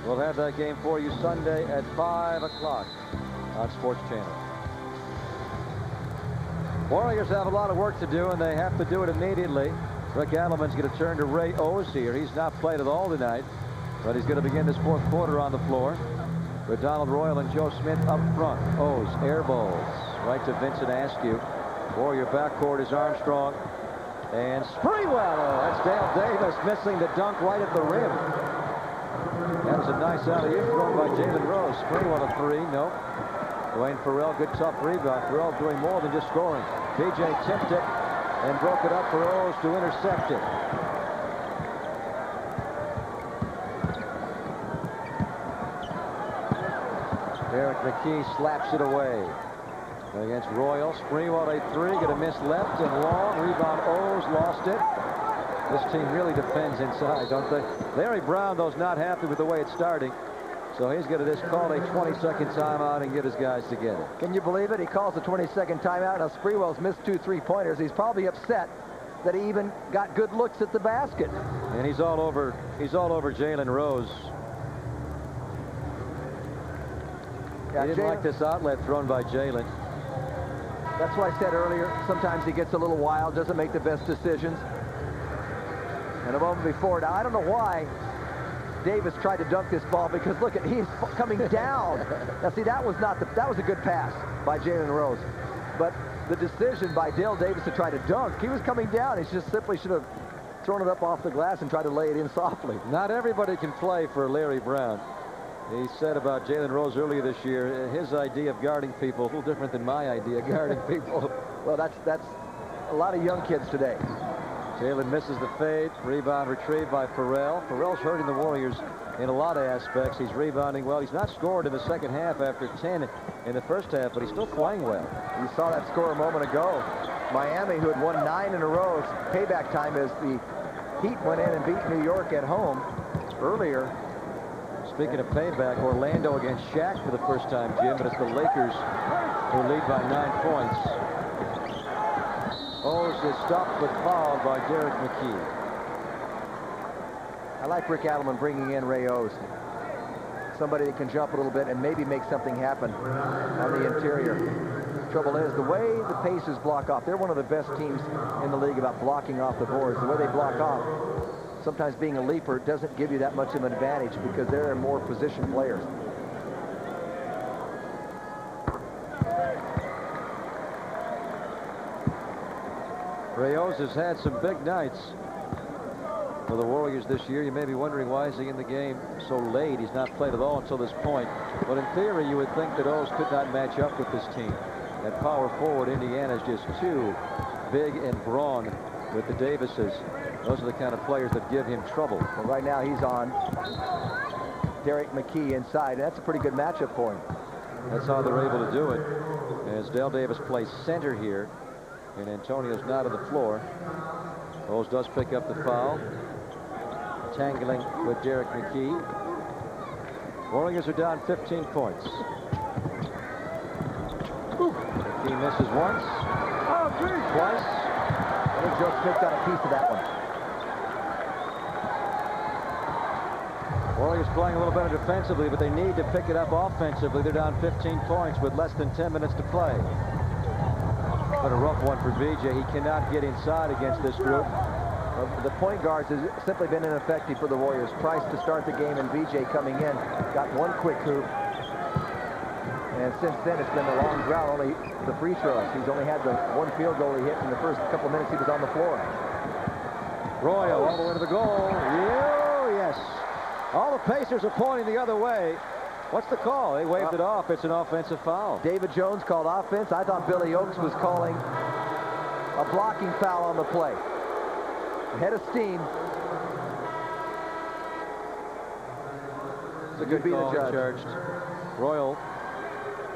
We'll have that game for you Sunday at 5 o'clock on Sports Channel. Warriors have a lot of work to do, and they have to do it immediately. Rick Adelman's going to turn to Ray Owes here. He's not played at all tonight, but he's going to begin this fourth quarter on the floor with Donald Royal and Joe Smith up front. Owes air balls right to Vincent Askew. Warrior backcourt is Armstrong and Sprewell. Oh, that's Dale Davis missing the dunk right at the rim. That was a nice alley-oop thrown by Jalen Rose. Sprewell a three. Nope. Dwayne Farrell, good tough rebound. Farrell doing more than just scoring. BJ tipped it and broke it up for Owes to intercept it. Derek McKee slaps it away against Royal. Sprewell a three, going to miss left and long. Rebound Owes, lost it. This team really defends inside, don't they? Larry Brown, though, is not happy with the way it's starting. So he's going to just call a 20-second timeout and get his guys together. Can you believe it? He calls a 20-second timeout. Now Sprewell's missed 2 3-pointers. He's probably upset that he even got good looks at the basket. And he's all over Jalen Rose. Yeah, he didn't like this outlet thrown by Jalen. That's why I said earlier, sometimes he gets a little wild, doesn't make the best decisions. And a moment before, now I don't know why Davis tried to dunk this ball, because look at, he's coming down. Now see, that was a good pass by Jalen Rose. But the decision by Dale Davis to try to dunk, he was coming down. He just simply should have thrown it up off the glass and tried to lay it in softly. Not everybody can play for Larry Brown. He said about Jalen Rose earlier this year, his idea of guarding people, a little different than my idea of guarding people. Well, that's a lot of young kids today. Jalen misses the fade. Rebound retrieved by Farrell. Farrell's hurting the Warriors in a lot of aspects. He's rebounding well. He's not scored in the second half after 10 in the first half, but he's still playing well. You saw that score a moment ago. Miami, who had won 9 in a row, payback time as the Heat went in and beat New York at home earlier. Speaking of payback, Orlando against Shaq for the first time, Jim, but it's the Lakers who lead by 9 points. Owes is stopped but fouled by Derek McKee. I like Rick Adelman bringing in Ray Owes. Somebody that can jump a little bit and maybe make something happen on the interior. Trouble is, the way the Pacers block off, they're one of the best teams in the league about blocking off the boards. The way they block off, sometimes being a leaper doesn't give you that much of an advantage because they're more position players. Ray Owes has had some big nights for the Warriors this year. You may be wondering, why is he in the game so late? He's not played at all until this point. But in theory, you would think that Owes could not match up with this team. At power forward, Indiana is just too big and brawn with the Davises. Those are the kind of players that give him trouble. Well, right now he's on Derek McKee inside. That's a pretty good matchup for him. That's how they're able to do it, as Dale Davis plays center here. And Antonio's not on the floor. Owes does pick up the foul. Tangling with Derek McKee. Warriors are down 15 points. McKee misses once. Twice. I think Joe Smith got a piece of that one. Warriors playing a little better defensively, but they need to pick it up offensively. They're down 15 points with less than 10 minutes to play. But a rough one for VJ. He cannot get inside against this group. The point guards has simply been ineffective for the Warriors. Price to start the game and VJ coming in. Got one quick hoop. And since then, it's been a long drought, only the free throws. He's only had the one field goal he hit in the first couple minutes he was on the floor. Royal all the way to the goal. Yes. All the Pacers are pointing the other way. What's the call? They waved it off. It's an offensive foul. David Jones called offense. I thought Billy Oakes was calling a blocking foul on the play. Head of steam. It's a good call. Charged. Royal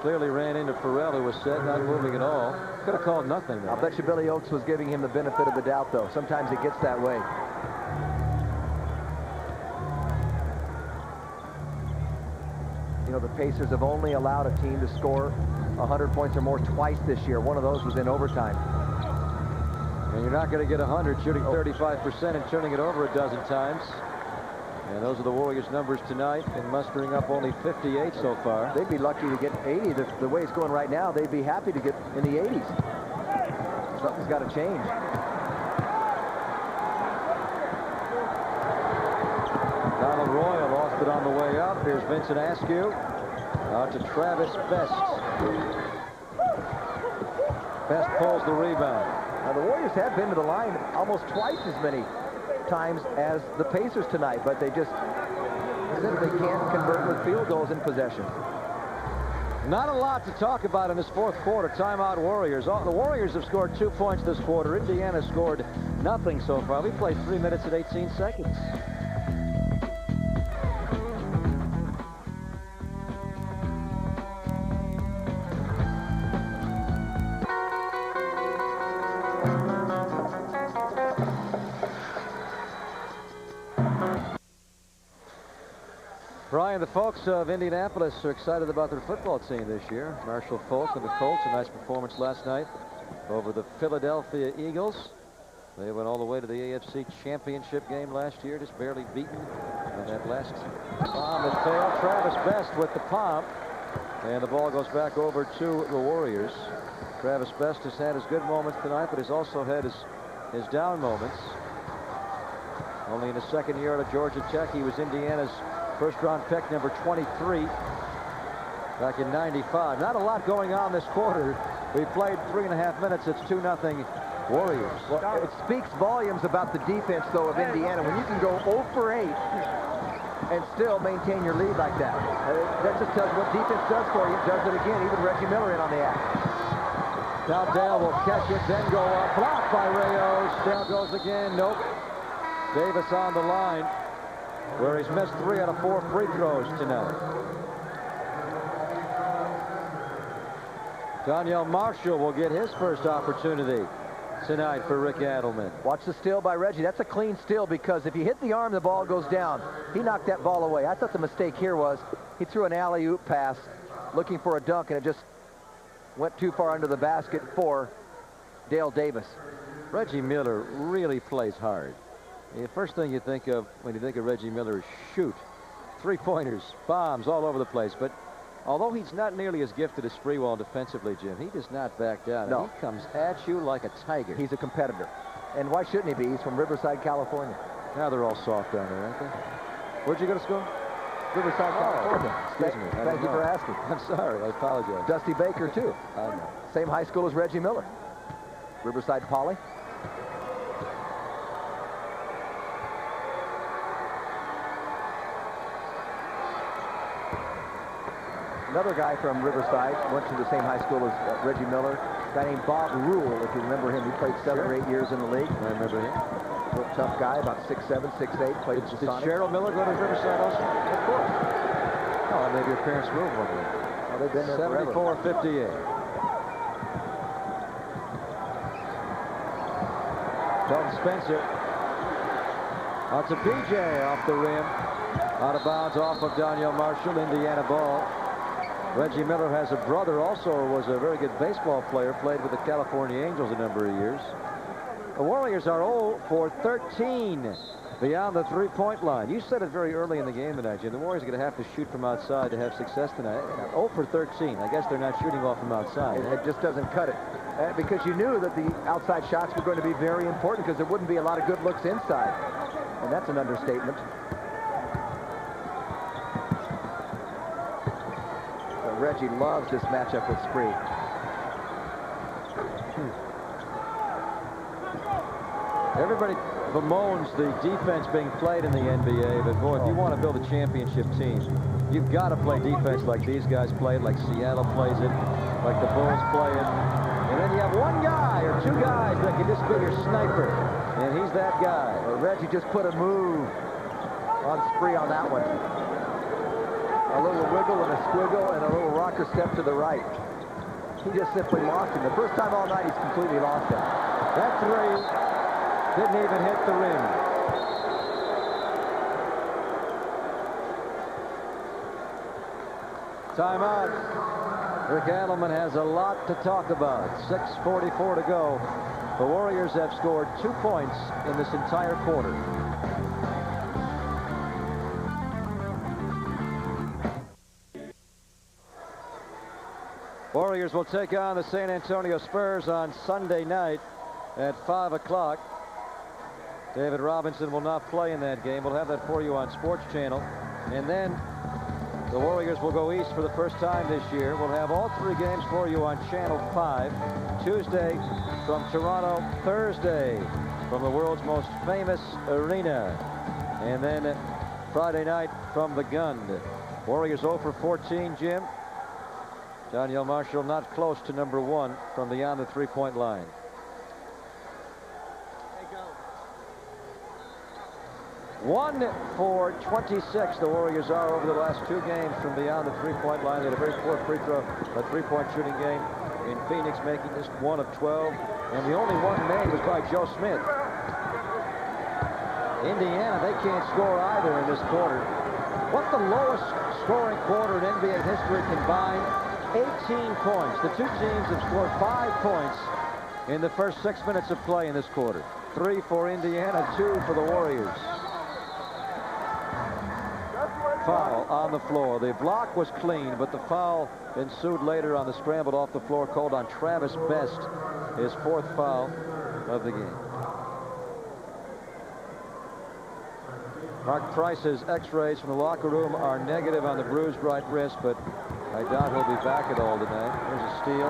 clearly ran into Farrell, who was set, not moving at all. Could have called nothing there. I'll bet you Billy Oakes was giving him the benefit of the doubt, though. Sometimes it gets that way. You know, the Pacers have only allowed a team to score 100 points or more twice this year. One of those was in overtime. And you're not going to get 100 shooting 35% and turning it over a dozen times. And those are the Warriors' numbers tonight, and mustering up only 58 so far. They'd be lucky to get 80. The way it's going right now, they'd be happy to get in the 80s. Something's got to change. Donald Royal lost it on the way up. Here's Vincent Askew. Out to Travis Best. Best pulls the rebound. Now, the Warriors have been to the line almost twice as many times as the Pacers tonight, but they just simply can't convert with field goals in possession. Not a lot to talk about in this fourth quarter. Timeout Warriors. The Warriors have scored 2 points this quarter. Indiana scored nothing so far. We played 3 minutes and 18 seconds. Brian, the folks of Indianapolis are excited about their football team this year. Marshall Falk and the Colts, a nice performance last night over the Philadelphia Eagles. They went all the way to the AFC Championship game last year, just barely beaten. And that last bomb that failed. Travis Best with the palm. And the ball goes back over to the Warriors. Travis Best has had his good moments tonight, but he's also had his down moments. Only in his second year out of Georgia Tech, he was Indiana's first-round pick, number 23, back in '95. Not a lot going on this quarter. We played 3.5 minutes. It's 2-0 Warriors. Well, it speaks volumes about the defense, though, of Indiana. When you can go 0 for 8 and still maintain your lead like that. That just tells what defense does for you. It does it again. Even Reggie Miller in on the act. Now Dale will catch it, then go up. Blocked by Rayos. Dale goes again. Nope. Davis on the line, where he's missed 3 out of 4 free throws tonight. Donyell Marshall will get his first opportunity tonight for Rick Adelman. Watch the steal by Reggie. That's a clean steal, because if you hit the arm, the ball goes down. He knocked that ball away. I thought the mistake here was he threw an alley-oop pass looking for a dunk, and it just went too far under the basket for Dale Davis. Reggie Miller really plays hard. The first thing you think of when you think of Reggie Miller is shoot. 3-pointers, bombs all over the place. But although he's not nearly as gifted as Sprewell defensively, Jim, he does not back down. No. He comes at you like a tiger. He's a competitor. And why shouldn't he be? He's from Riverside, California. Now they're all soft down there, aren't they? Where'd you go to school? Riverside, California. Excuse me. Thank you for asking. I'm sorry. I apologize. Dusty Baker, too. I know. Same high school as Reggie Miller. Riverside Poly. Another guy from Riverside went to the same high school as Reggie Miller. A guy named Bob Rule, if you remember him. He played 7 or 8 years in the league. I remember him. Real tough guy, about 6'7", 6'8", played at the Did Sonics. Cheryl Miller go to Riverside also? Of course. Oh, maybe your parents moved one day. Oh, they've been there forever. 74-58. Dalton Spencer. Out to PJ off the rim. Out of bounds off of Donyell Marshall. Indiana ball. Reggie Miller has a brother, also was a very good baseball player, played with the California Angels a number of years. The Warriors are 0 for 13 beyond the three-point line. You said it very early in the game tonight, Jim. The Warriors are going to have to shoot from outside to have success tonight. 0 for 13. I guess they're not shooting well from outside. It just doesn't cut it. Because you knew that the outside shots were going to be very important, because there wouldn't be a lot of good looks inside. And that's an understatement. Reggie loves this matchup with Spree. Everybody bemoans the defense being played in the NBA, but boy, if you want to build a championship team, you've got to play defense like these guys play it, like Seattle plays it, like the Bulls play it. And then you have one guy or two guys that can just be your sniper, and he's that guy. Reggie just put a move on Spree on that one. A little wiggle and a squiggle and a little rocker step to the right. He just simply lost him. The first time all night, he's completely lost him. That three didn't even hit the rim. Timeout. Rick Adelman has a lot to talk about. 6:44 to go. The Warriors have scored 2 points in this entire quarter. Warriors will take on the San Antonio Spurs on Sunday night at 5 o'clock. David Robinson will not play in that game. We'll have that for you on Sports Channel. And then the Warriors will go east for the first time this year. We'll have all 3 games for you on Channel 5. Tuesday from Toronto, Thursday from the world's most famous arena. And then Friday night from the Gun. Warriors 0 for 14, Jim. Daniel Marshall not close to number 1 from beyond the three-point line. 1 for 26 the Warriors are over the last 2 games from beyond the three-point line. They had a very poor three-point shooting game in Phoenix, making this 1 of 12. And the only one made was by Joe Smith. Indiana, they can't score either in this quarter. What's the lowest scoring quarter in NBA history combined? 18 points. The 2 teams have scored 5 points in the first 6 minutes of play in this quarter. 3 for Indiana, 2 for the Warriors. Foul on the floor. The block was clean, but the foul ensued later on the scrambled off the floor called on Travis Best, his 4th foul of the game. Mark Price's x-rays from the locker room are negative on the bruised right wrist, but I doubt he'll be back at all tonight. Here's a steal.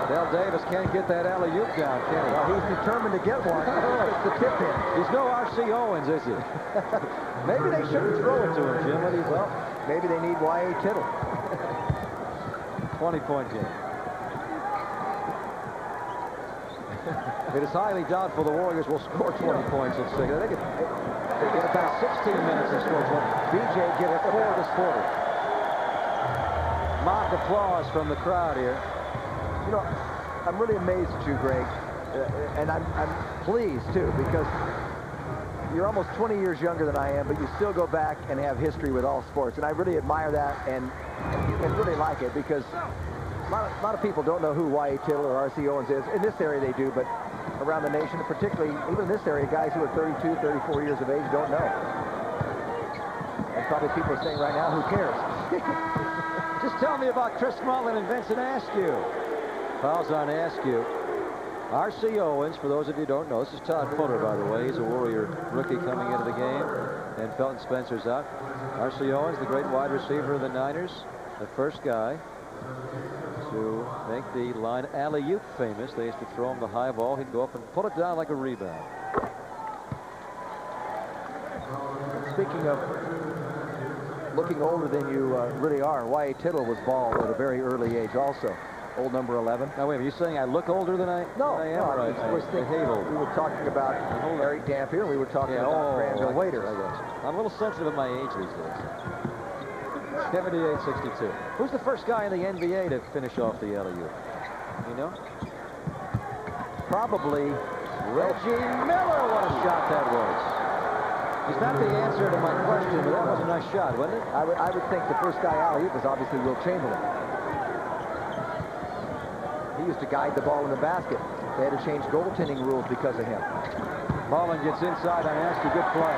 Dale Davis can't get that alley-oop down, can he? Well, he's determined to get one. It's the tip in. He's no R.C. Owens, is he? Maybe they shouldn't throw it to him, Jim. Well, maybe they need Y.A. Tittle. 20-point game. It is highly doubtful the Warriors will score 20 points in 6. They get about 16 minutes to score 20. BJ get it 4 this quarter. Mock applause from the crowd here. You know, I'm really amazed at you, Greg, and I'm pleased, too, because you're almost 20 years younger than I am, but you still go back and have history with all sports, and I really admire that and really like it, because a lot of people don't know who Y.A. Tittle or R.C. Owens is. In this area they do, but around the nation, particularly even in this area, guys who are 32, 34 years of age don't know. And probably people are saying right now, who cares? Just tell me about Chris Mullin and Vincent Askew. Fouls on Askew. R.C. Owens, for those of you who don't know, this is Todd Fuller, by the way. He's a Warrior rookie coming into the game, and Felton Spencer's out. R.C. Owens, the great wide receiver of the Niners, the first guy to make the line alley-oop famous. They used to throw him the high ball. He'd go up and pull it down like a rebound. Speaking of looking older than you really are, Y.A. Tittle was bald at a very early age also. Old number 11. Now, wait, are you saying I look older than I am? No, I behave older. We were talking about Eric Dampier. We were talking about Granville Waiters. I guess. I'm a little sensitive at my age these days. 78-62. Who's the first guy in the NBA to finish off the alley-oop? You know? Probably Reggie Miller. What a shot that was. He's not the answer to my question, but that was a nice shot, wasn't it? I would think the first guy alley-oop was obviously Will Chamberlain. He used to guide the ball in the basket. They had to change goaltending rules because of him. Mullin gets inside on Askew. Good play.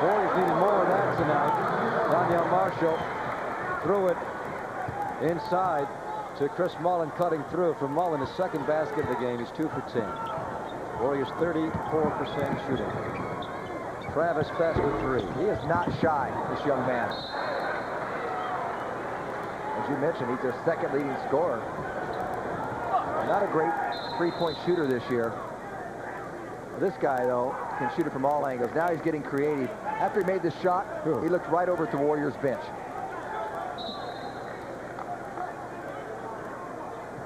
Warriors needed more of that tonight. Daniel Marshall threw it inside to Chris Mullin, cutting through. For Mullin, his 2nd basket of the game. He's 2 for 10. Warriors 34% shooting. Travis Best with 3. He is not shy, this young man. As you mentioned, he's their 2nd leading scorer. Not a great three-point shooter this year. This guy, though, can shoot it from all angles. Now he's getting creative. After he made this shot, he looked right over at the Warriors bench.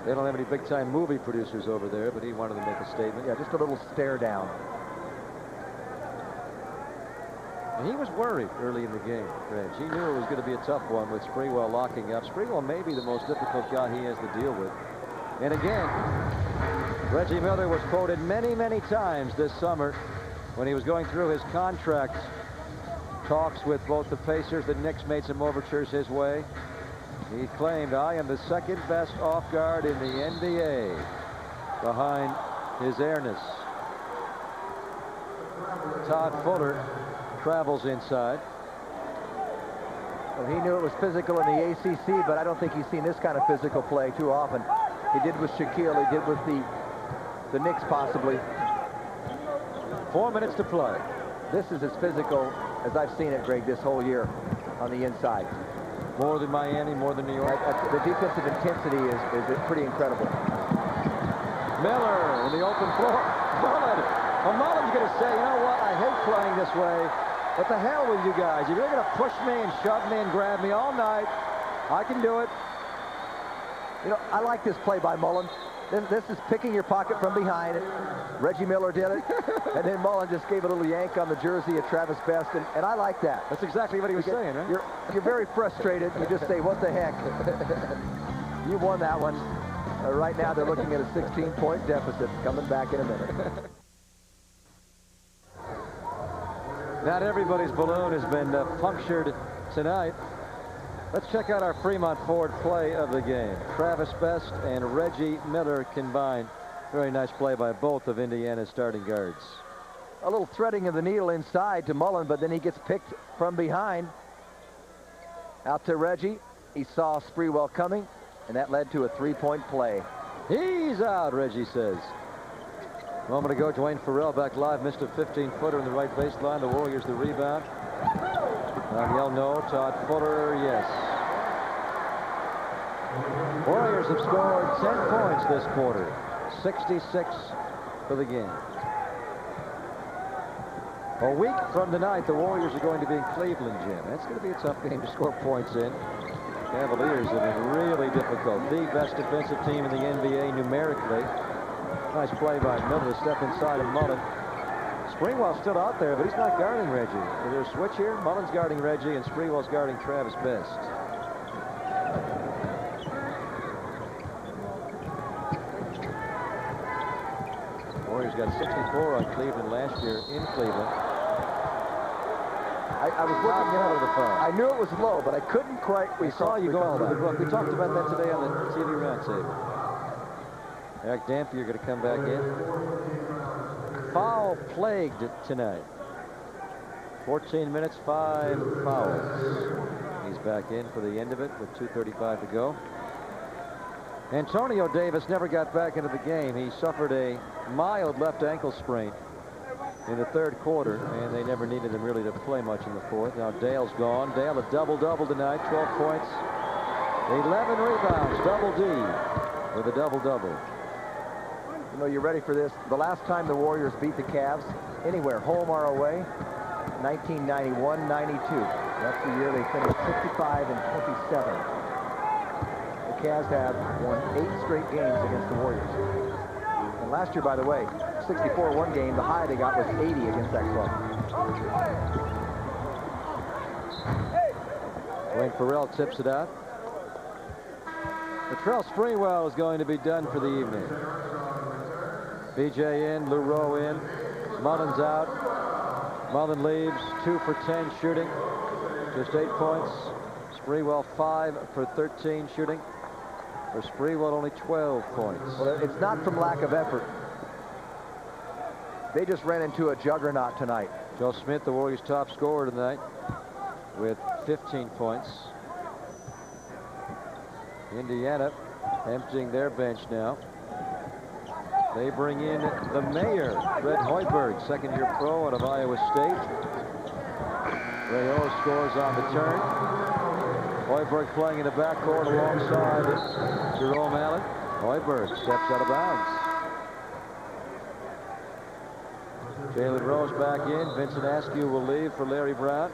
They don't have any big-time movie producers over there, but he wanted to make a statement. Yeah, just a little stare down. And he was worried early in the game, Reg. He knew it was going to be a tough one with Sprewell locking up. Sprewell may be the most difficult guy he has to deal with. And again, Reggie Miller was quoted many, many times this summer when he was going through his contract talks with both the Pacers. The Knicks made some overtures his way. He claimed, "I am the second best off guard in the NBA behind his airness." Todd Fuller travels inside. Well, he knew it was physical in the ACC, but I don't think he's seen this kind of physical play too often. He did with Shaquille, he did with the Knicks possibly. 4 minutes to play. This is as physical as I've seen it, Greg, this whole year on the inside. More than Miami, more than New York. The defensive intensity is pretty incredible. Miller in the open floor. Mullen. Well, Mullen's going to say, "You know what? I hate playing this way. What the hell with you guys? If you're going to push me and shove me and grab me all night, I can do it." You know, I like this play by Mullen. This is picking your pocket from behind. Reggie Miller did it, and then Mullen just gave a little yank on the jersey of Travis Best, and I like that. That's exactly what he was saying, right? You're very frustrated. You just say, "What the heck?" You won that one. Right now, they're looking at a 16-point deficit. Coming back in a minute. Not everybody's balloon has been punctured tonight. Let's check out our Fremont Ford play of the game. Travis Best and Reggie Miller combined. Very nice play by both of Indiana's starting guards. A little threading of the needle inside to Mullen, but then he gets picked from behind. Out to Reggie. He saw Sprewell coming, and that led to a three-point play. He's out, Reggie says. A moment ago, Dwayne Farrell back live missed a 15-footer in the right baseline. The Warriors the rebound. Danielle no. Todd Fuller, yes. Warriors have scored 10 points this quarter. 66 for the game. A week from tonight, the Warriors are going to be in Cleveland, Jim. That's going to be a tough game to score points in. Cavaliers have been really difficult. The best defensive team in the NBA numerically. Nice play by Miller to step inside of Mullen. Sprewell's still out there, but he's not guarding Reggie. Is there a switch here? Mullen's guarding Reggie, and Sprewell's guarding Travis Best. Warriors got 64 on Cleveland last year in Cleveland. I was looking at the foul. I knew it was low, but I couldn't quite. We saw you going through the book. We talked about that today on the TV roundtable. Eric Dampier going to come back in. Foul plagued tonight. 14 minutes, 5 fouls. He's back in for the end of it with 2:35 to go. Antonio Davis never got back into the game. He suffered a mild left ankle sprain in the third quarter, and they never needed him really to play much in the fourth. Now Dale's gone. Dale a double-double tonight, 12 points, 11 rebounds, double D with a double-double. You know, you're ready for this. The last time the Warriors beat the Cavs, anywhere, home or away, 1991-92. That's the year they finished 65-27. The Cavs have won 8 straight games against the Warriors. And last year, by the way, 64 one game. The high they got was 80 against that club. Dwayne Farrell tips it out. Latrell Sprewell is going to be done for the evening. BJ in, Leroux in, Mullen's out. Mullen leaves, 2 for 10 shooting, just 8 points. Sprewell 5 for 13 shooting. For Sprewell, only 12 points. Well, it's not from lack of effort. They just ran into a juggernaut tonight. Joe Smith, the Warriors' top scorer tonight, with 15 points. Indiana emptying their bench now. They bring in the mayor, Fred Hoiberg, second-year pro out of Iowa State. Rayo scores on the turn. Hoiberg playing in the backcourt alongside Jerome Allen. Hoiberg steps out of bounds. Jalen Rose back in. Vincent Askew will leave for Larry Brown.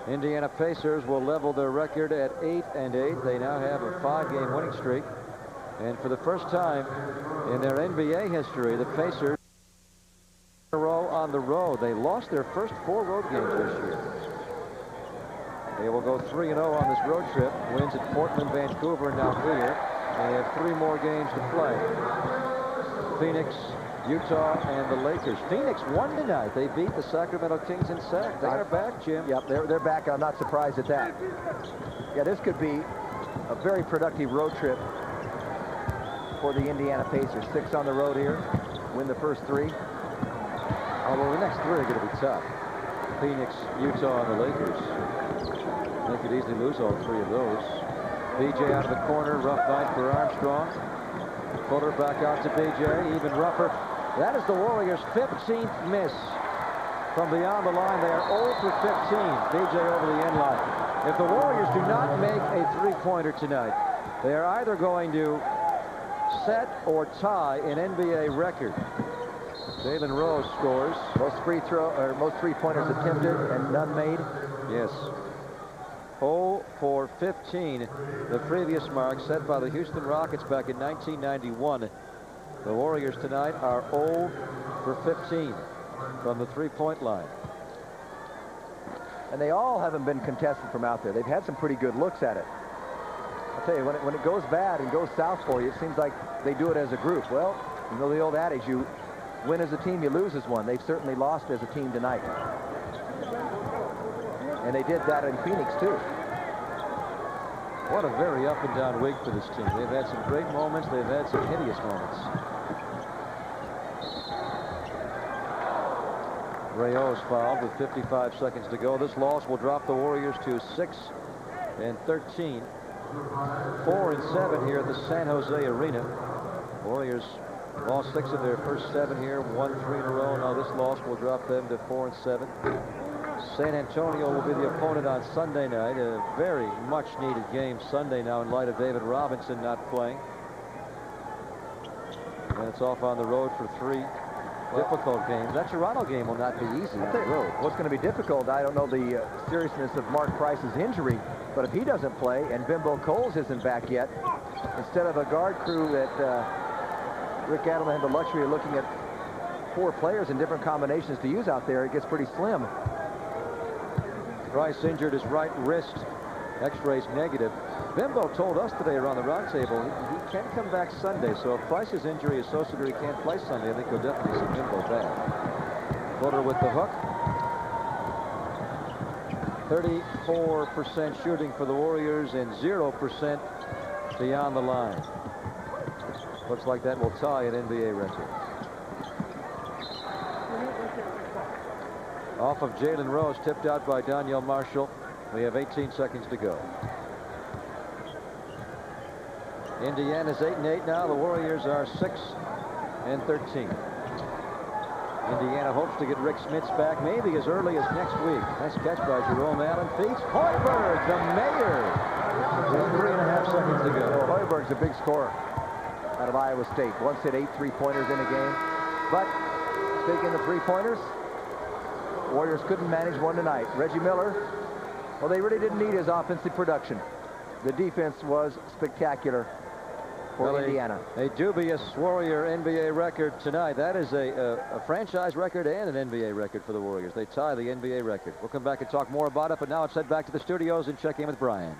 Indiana Pacers will level their record at 8-8. They now have a 5-game winning streak. And for the first time in their NBA history, the Pacers in a row on the road. They lost their first 4 road games this year. They will go 3-0 on this road trip. Wins at Portland, Vancouver, and now here. They have 3 more games to play. Phoenix, Utah, and the Lakers. Phoenix won tonight. They beat the Sacramento Kings in sack. They are back, Jim. Yep, they're back. I'm not surprised at that. Yeah, this could be a very productive road trip for the Indiana Pacers. 6 on the road here. Win the first 3. Although the next 3 are going to be tough. Phoenix, Utah, and the Lakers. They could easily lose all 3 of those. BJ out of the corner. Rough night for Armstrong. Fuller back out to BJ. Even rougher. That is the Warriors' 15th miss from beyond the line. They are 0 for 15. BJ over the end line. If the Warriors do not make a 3-pointer tonight, they are either going to set or tie an NBA record. Jalen Rose scores. Most 3-pointers attempted and none made. Yes. 0 for 15, the previous mark set by the Houston Rockets back in 1991. The Warriors tonight are 0 for 15 from the 3-point line. And they all haven't been contested from out there. They've had some pretty good looks at it. I'll tell you, when it goes bad and goes south for you, it seems like they do it as a group. Well, you know the old adage, you win as a team, you lose as one. They've certainly lost as a team tonight. And they did that in Phoenix, too. What a very up and down week for this team. They've had some great moments. They've had some hideous moments. Rayo's fouled with 55 seconds to go. This loss will drop the Warriors to 6-13. 4-7 here at the San Jose Arena. Warriors lost 6 of their first 7 here, won 3 in a row. Now this loss will drop them to 4-7. San Antonio will be the opponent on Sunday night. A very much needed game Sunday now in light of David Robinson not playing. And it's off on the road for 3 difficult games. That Toronto game will not be easy on the road. What's going to be difficult, I don't know the seriousness of Mark Price's injury, but if he doesn't play and Bimbo Coles isn't back yet, instead of a guard crew that Rick Adelman had the luxury of looking at 4 players in different combinations to use out there, it gets pretty slim. Price injured his right wrist. X-rays negative. Bimbo told us today around the round table he can come back Sunday. So if Price's injury is so severe he can't play Sunday, I think he'll definitely see Bimbo back. Fuller with the hook. 34% shooting for the Warriors and 0% beyond the line. Looks like that will tie an NBA record. Off of Jalen Rose, tipped out by Daniel Marshall. We have 18 seconds to go. Indiana's 8-8 now. The Warriors are 6-13. Indiana hopes to get Rick Smits back maybe as early as next week. Nice catch by Jerome Allen. Feats Hoiberg, the mayor, with 3.5 seconds to go. Well, Hoiberg's a big scorer out of Iowa State. Once hit 8 3-pointers in a game. But speaking of 3-pointers, Warriors couldn't manage one tonight. Reggie Miller, well, they really didn't need his offensive production. The defense was spectacular for Indiana. A dubious Warrior NBA record tonight. That is a franchise record and an NBA record for the Warriors. They tie the NBA record. We'll come back and talk more about it, but now let's head back to the studios and check in with Brian.